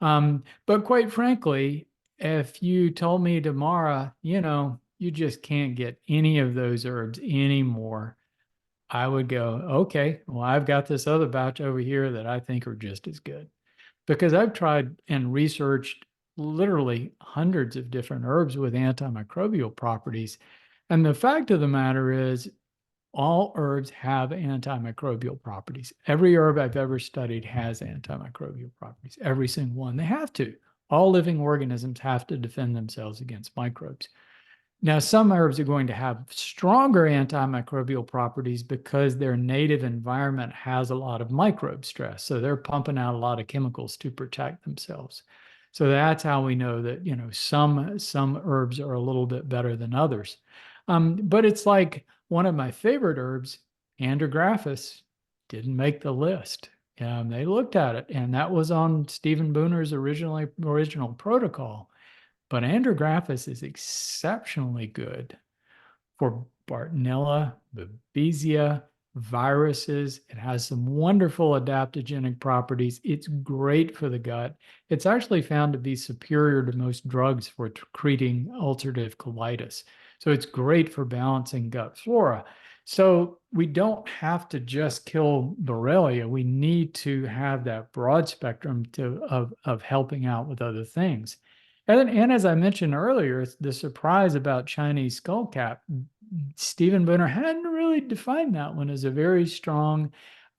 But quite frankly, if you told me tomorrow, you just can't get any of those herbs anymore, I would go, okay, well, I've got this other batch over here that I think are just as good. Because I've tried and researched literally hundreds of different herbs with antimicrobial properties. And the fact of the matter is, all herbs have antimicrobial properties. Every herb I've ever studied has antimicrobial properties, every single one. They have to. All living organisms have to defend themselves against microbes. Now, some herbs are going to have stronger antimicrobial properties because their native environment has a lot of microbe stress. So they're pumping out a lot of chemicals to protect themselves. So that's how we know that, some herbs are a little bit better than others. But it's like one of my favorite herbs, Andrographis, didn't make the list. They looked at it, and that was on Stephen Booner's original protocol. But Andrographis is exceptionally good for Bartonella, Babesia, viruses. It has some wonderful adaptogenic properties. It's great for the gut. It's actually found to be superior to most drugs for treating ulcerative colitis. So it's great for balancing gut flora. So we don't have to just kill Borrelia. We need to have that broad spectrum of helping out with other things. And as I mentioned earlier, the surprise about Chinese skullcap, Stephen Booner hadn't really defined that one as a very strong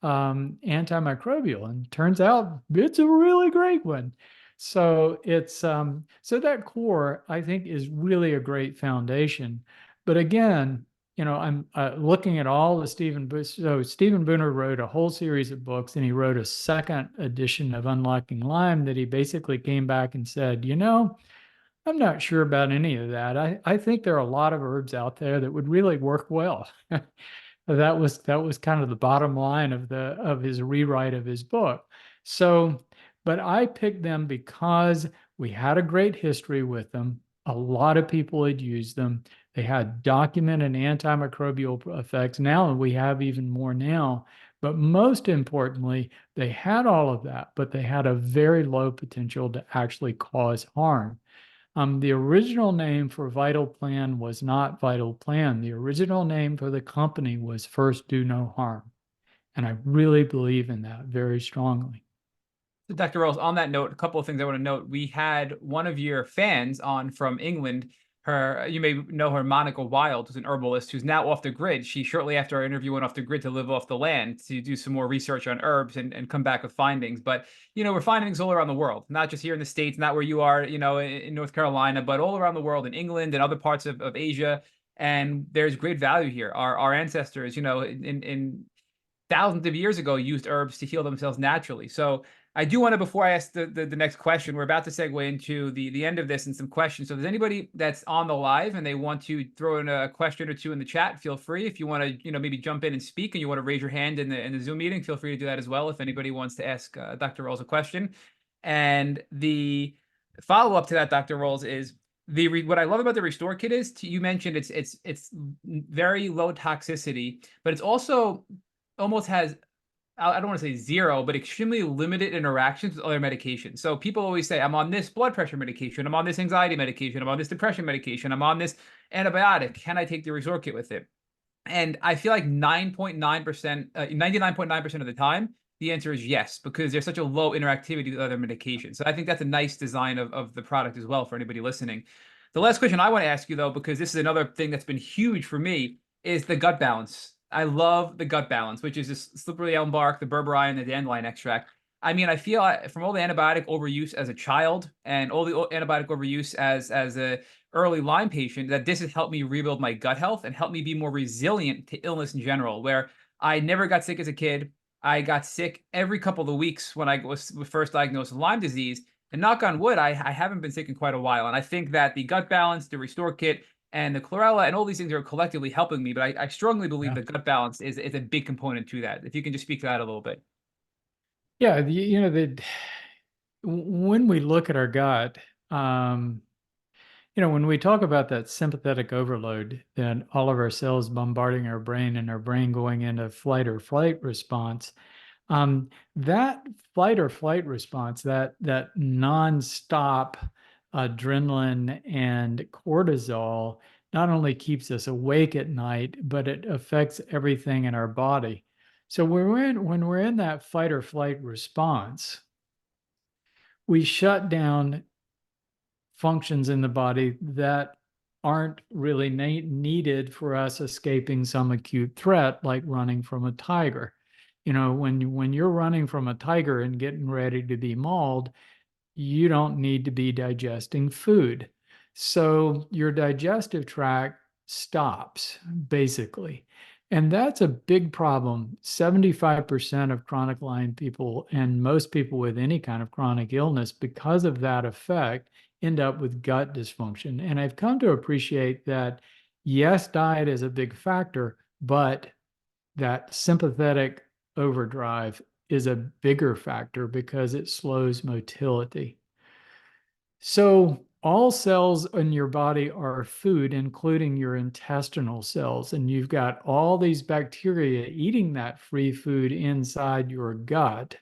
antimicrobial, and turns out it's a really great one. So it's so that core, I think, is really a great foundation. But again, I'm looking at all the so Stephen Booner wrote a whole series of books, and he wrote a second edition of Unlocking Lyme that he basically came back and said, I'm not sure about any of that. I think there are a lot of herbs out there that would really work well. That was kind of the bottom line of his rewrite of his book. So, but I picked them because we had a great history with them. A lot of people had used them. They had documented antimicrobial effects. Now we have even more now. But most importantly, they had all of that, but they had a very low potential to actually cause harm. The original name for Vital Plan was not Vital Plan. The original name for the company was First Do No Harm. And I really believe in that very strongly. So Dr. Rawls, on that note, a couple of things I want to note. We had one of your fans on from England. You may know her, Monica Wild, who's an herbalist who's now off the grid. She, shortly after our interview, went off the grid to live off the land to do some more research on herbs and come back with findings. But, we're finding things all around the world, not just here in the States, not where you are, in North Carolina, but all around the world, in England and other parts of Asia. And there's great value here. Our ancestors, in thousands of years ago, used herbs to heal themselves naturally. So I do want to, before I ask the next question, we're about to segue into the end of this and some questions. So if there's anybody that's on the live and they want to throw in a question or two in the chat, feel free. If you want to, maybe jump in and speak and you want to raise your hand in the Zoom meeting, feel free to do that as well if anybody wants to ask Dr. Rawls a question. And the follow-up to that, Dr. Rawls, is what I love about the Restore Kit is, you mentioned it's very low toxicity, but it's also almost has, I don't want to say zero, but extremely limited interactions with other medications. So people always say, I'm on this blood pressure medication, I'm on this anxiety medication, I'm on this depression medication, I'm on this antibiotic. Can I take the Restore Kit with it? And I feel like 99.9% of the time, the answer is yes, because there's such a low interactivity with other medications. So I think that's a nice design of the product as well for anybody listening. The last question I want to ask you, though, because this is another thing that's been huge for me, is the gut balance. I love the gut balance, which is this slippery elm bark, the berberine, and the dandelion extract. I mean, I feel from all the antibiotic overuse as a child and all the antibiotic overuse as a early Lyme patient, that this has helped me rebuild my gut health and helped me be more resilient to illness in general, where I never got sick as a kid. I got sick every couple of weeks when I was first diagnosed with Lyme disease. And knock on wood, I haven't been sick in quite a while. And I think that the gut balance, the Restore Kit, and the chlorella and all these things are collectively helping me. But I strongly believe the gut balance is a big component to that. If you can just speak to that a little bit. Yeah, when we look at our gut, when we talk about that sympathetic overload, then all of our cells bombarding our brain and our brain going into flight or flight response, that flight or flight response, that nonstop adrenaline and cortisol not only keeps us awake at night, but it affects everything in our body. So when we're in that fight or flight response, we shut down functions in the body that aren't really needed for us escaping some acute threat, like running from a tiger. When you're running from a tiger and getting ready to be mauled, you don't need to be digesting food. So your digestive tract stops, basically. And that's a big problem. 75% of chronic Lyme people and most people with any kind of chronic illness, because of that effect, end up with gut dysfunction. And I've come to appreciate that, yes, diet is a big factor, but that sympathetic overdrive is a bigger factor because it slows motility. So all cells in your body are food, including your intestinal cells. And you've got all these bacteria eating that free food inside your gut.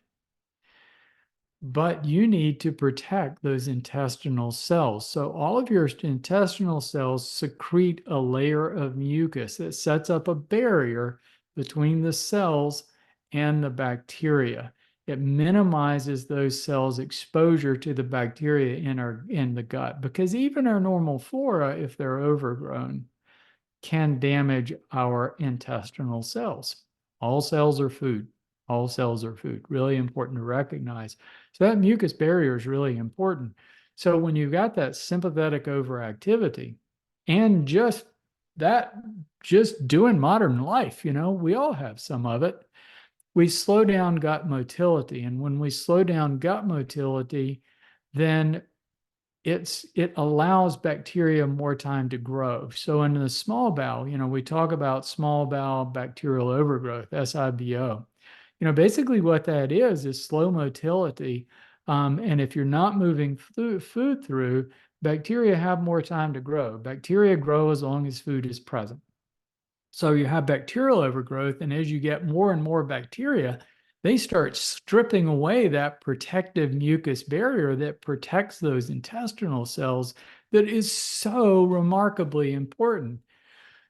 But you need to protect those intestinal cells. So all of your intestinal cells secrete a layer of mucus that sets up a barrier between the cells and the bacteria. It minimizes those cells' exposure to the bacteria in the gut, because even our normal flora, if they're overgrown, can damage our intestinal cells. All cells are food. All cells are food. Really important to recognize. So that mucus barrier is really important. So when you've got that sympathetic overactivity and just doing modern life, we all have some of it. We slow down gut motility. And when we slow down gut motility, then it allows bacteria more time to grow. So in the small bowel, we talk about small bowel bacterial overgrowth, SIBO. Basically what that is slow motility. And if you're not moving food through, bacteria have more time to grow. Bacteria grow as long as food is present. So you have bacterial overgrowth, and as you get more and more bacteria, they start stripping away that protective mucus barrier that protects those intestinal cells that is so remarkably important.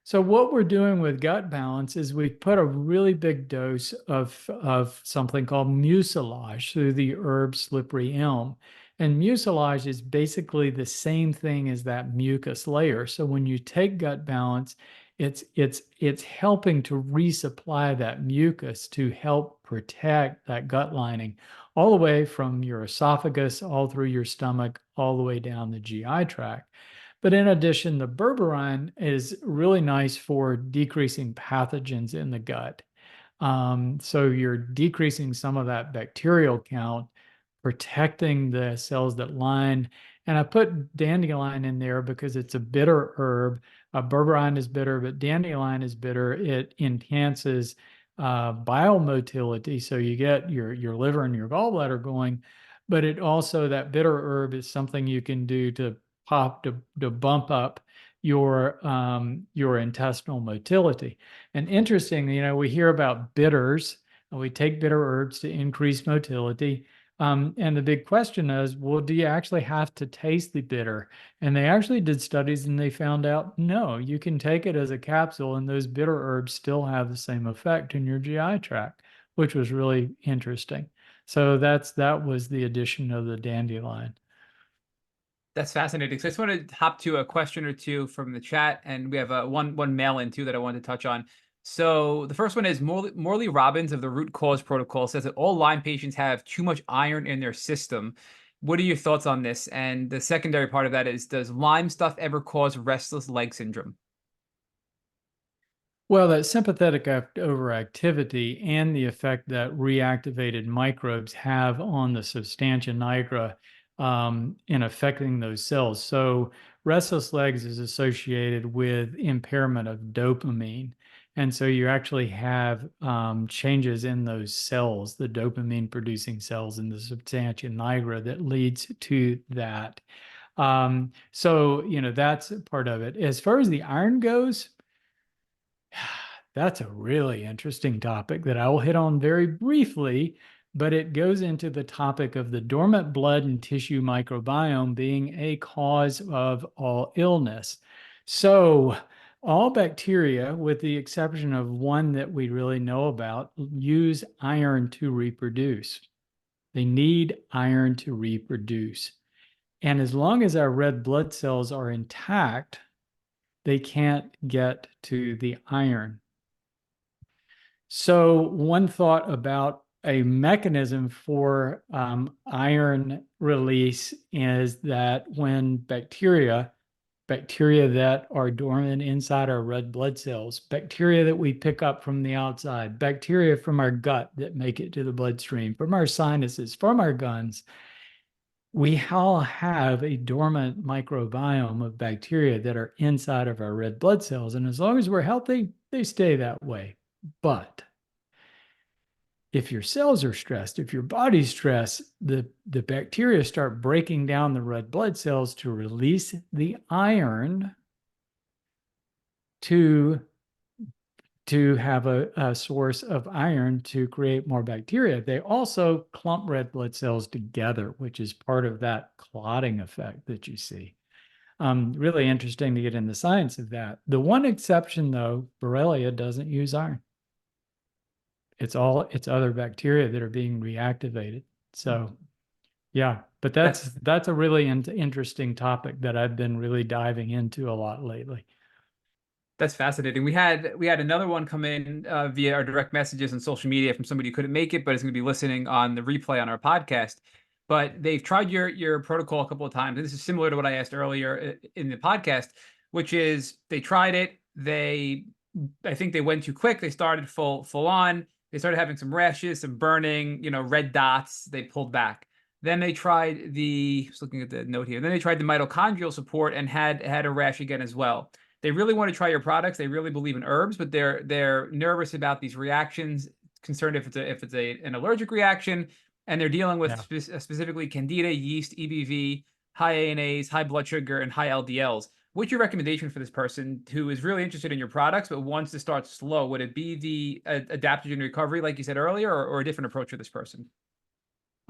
So what we're doing with gut balance is we put a really big dose of something called mucilage through the herb slippery elm. And mucilage is basically the same thing as that mucus layer. So when you take gut balance, it's helping to resupply that mucus to help protect that gut lining all the way from your esophagus, all through your stomach, all the way down the GI tract. But in addition, the berberine is really nice for decreasing pathogens in the gut. So you're decreasing some of that bacterial count, protecting the cells that line. And I put dandelion in there because it's a bitter herb. Berberine is bitter, but dandelion is bitter. It enhances bile motility, so you get your liver and your gallbladder going. But it also, that bitter herb is something you can do to bump up your intestinal motility. And interesting, we hear about bitters, and we take bitter herbs to increase motility. And the big question is, well, do you actually have to taste the bitter? And they actually did studies and they found out, no, you can take it as a capsule and those bitter herbs still have the same effect in your GI tract, which was really interesting. So that was the addition of the dandelion. That's fascinating. So I just want to hop to a question or two from the chat, and we have one mail in too that I wanted to touch on. So the first one is Morley Robbins of the Root Cause Protocol says that all Lyme patients have too much iron in their system. What are your thoughts on this? And the secondary part of that is, does Lyme stuff ever cause restless leg syndrome? Well, that sympathetic overactivity and the effect that reactivated microbes have on the substantia nigra in affecting those cells. So restless legs is associated with impairment of dopamine. And so you actually have changes in those cells, the dopamine producing cells in the substantia nigra, that leads to that. So, that's part of it. As far as the iron goes, that's a really interesting topic that I will hit on very briefly, but it goes into the topic of the dormant blood and tissue microbiome being a cause of all illness. So all bacteria, with the exception of one that we really know about, use iron to reproduce. They need iron to reproduce. And as long as our red blood cells are intact, they can't get to the iron. So one thought about a mechanism for iron release is that when bacteria that are dormant inside our red blood cells, bacteria that we pick up from the outside, bacteria from our gut that make it to the bloodstream, from our sinuses, from our guns, we all have a dormant microbiome of bacteria that are inside of our red blood cells. And as long as we're healthy, they stay that way. But if your cells are stressed, if your body's stressed, the bacteria start breaking down the red blood cells to release the iron to have a source of iron to create more bacteria. They also clump red blood cells together, which is part of that clotting effect that you see. Really interesting to get in the science of that. The one exception, though, Borrelia doesn't use iron. It's other bacteria that are being reactivated. So, yeah, but that's a really interesting topic that I've been really diving into a lot lately. That's fascinating. We had another one come in via our direct messages and social media from somebody who couldn't make it, but is going to be listening on the replay on our podcast. but they've tried your protocol a couple of times. And this is similar to what I asked earlier in the podcast, which is they tried it. I think they went too quick. They started full on. They started having some rashes, some burning, red dots. They pulled back. Then they tried just looking at the note here. Then they tried the mitochondrial support and had a rash again as well. They really want to try your products. They really believe in herbs, but they're nervous about these reactions, concerned if it's an allergic reaction, and they're dealing with specifically Candida, yeast, EBV, high ANAs, high blood sugar, and high LDLs. What's your recommendation for this person who is really interested in your products but wants to start slow? Would it be the adaptogen recovery, like you said earlier, or a different approach for this person?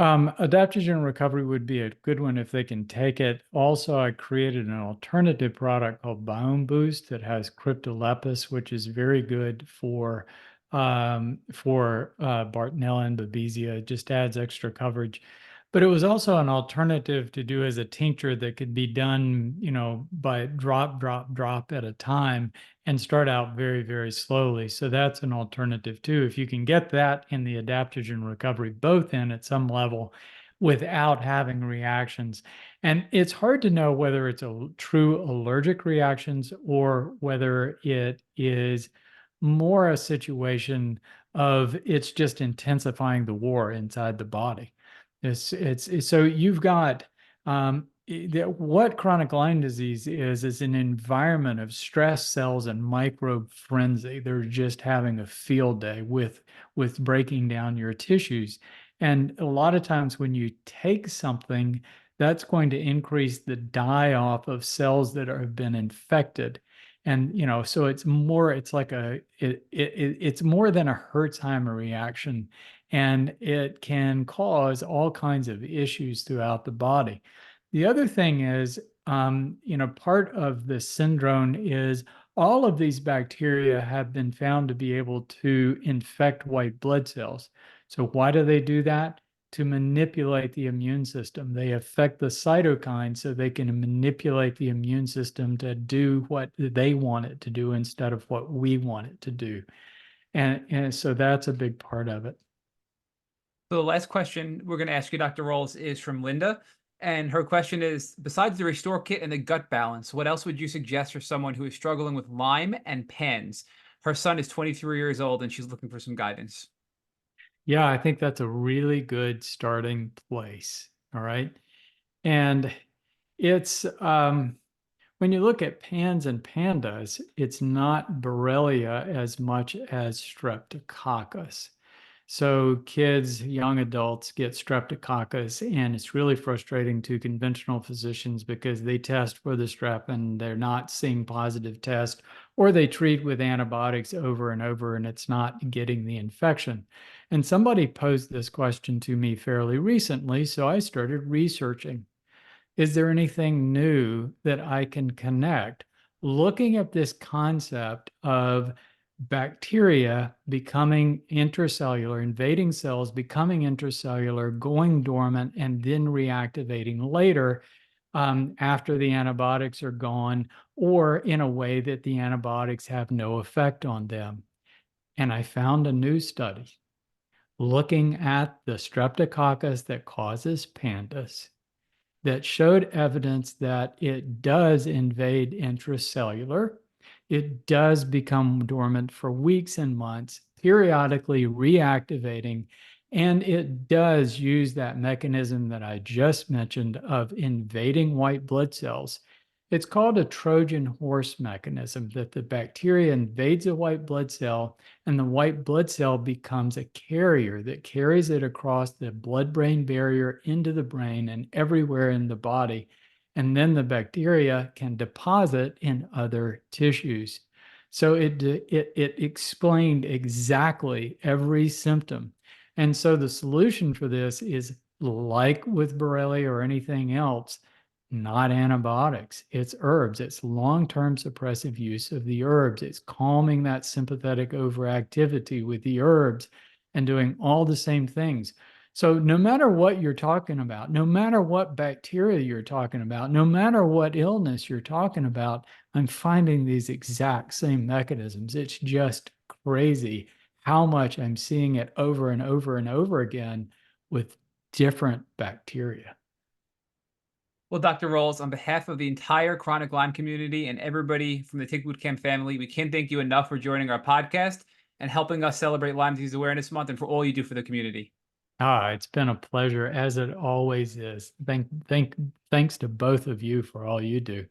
Adaptogen recovery would be a good one if they can take it. Also, I created an alternative product called Biome Boost that has cryptolepis, which is very good for Bartonella and Babesia. It just adds extra coverage. But it was also an alternative to do as a tincture that could be done, by drop at a time and start out very, very slowly. So that's an alternative too. If you can get that in the adaptogen recovery, both in at some level without having reactions. And it's hard to know whether it's a true allergic reactions or whether it is more a situation of it's just intensifying the war inside the body. It's so you've got what chronic Lyme disease is an environment of stress cells and microbe frenzy. They're just having a field day with breaking down your tissues. And a lot of times when you take something, that's going to increase the die-off of cells that have been infected. And so it's more than a Hertzheimer reaction, and it can cause all kinds of issues throughout the body. The other thing is, part of the syndrome is all of these bacteria have been found to be able to infect white blood cells. So why do they do that? To manipulate the immune system. They affect the cytokines so they can manipulate the immune system to do what they want it to do instead of what we want it to do. And so that's a big part of it. So the last question we're going to ask you, Dr. Rawls, is from Linda. And her question is, besides the Restore Kit and the gut balance, what else would you suggest for someone who is struggling with Lyme and PANS? Her son is 23 years old and she's looking for some guidance. Yeah, I think that's a really good starting place. All right. And it's when you look at PANS and PANDAS, it's not Borrelia as much as Streptococcus. So kids, young adults get Streptococcus, and it's really frustrating to conventional physicians because they test for the strep and they're not seeing positive tests, or they treat with antibiotics over and over and it's not getting the infection. And somebody posed this question to me fairly recently, so I started researching. Is there anything new that I can connect? Looking at this concept of bacteria becoming intracellular, invading cells, becoming intracellular, going dormant, and then reactivating later after the antibiotics are gone, or in a way that the antibiotics have no effect on them. And I found a new study looking at the Streptococcus that causes PANDAS that showed evidence that it does invade intracellular. It does become dormant for weeks and months, periodically reactivating, and it does use that mechanism that I just mentioned of invading white blood cells. It's called a Trojan horse mechanism, that the bacteria invades a white blood cell and the white blood cell becomes a carrier that carries it across the blood-brain barrier into the brain and everywhere in the body. And then the bacteria can deposit in other tissues. So it explained exactly every symptom. And so the solution for this is, like with Borrelia or anything else, not antibiotics. It's herbs. It's long-term suppressive use of the herbs. It's calming that sympathetic overactivity with the herbs and doing all the same things. So no matter what you're talking about, no matter what bacteria you're talking about, no matter what illness you're talking about, I'm finding these exact same mechanisms. It's just crazy how much I'm seeing it over and over and over again with different bacteria. Well, Dr. Rawls, on behalf of the entire chronic Lyme community and everybody from the Tick Bootcamp family, we can't thank you enough for joining our podcast and helping us celebrate Lyme Disease Awareness Month and for all you do for the community. It's been a pleasure, as it always is. Thanks to both of you for all you do.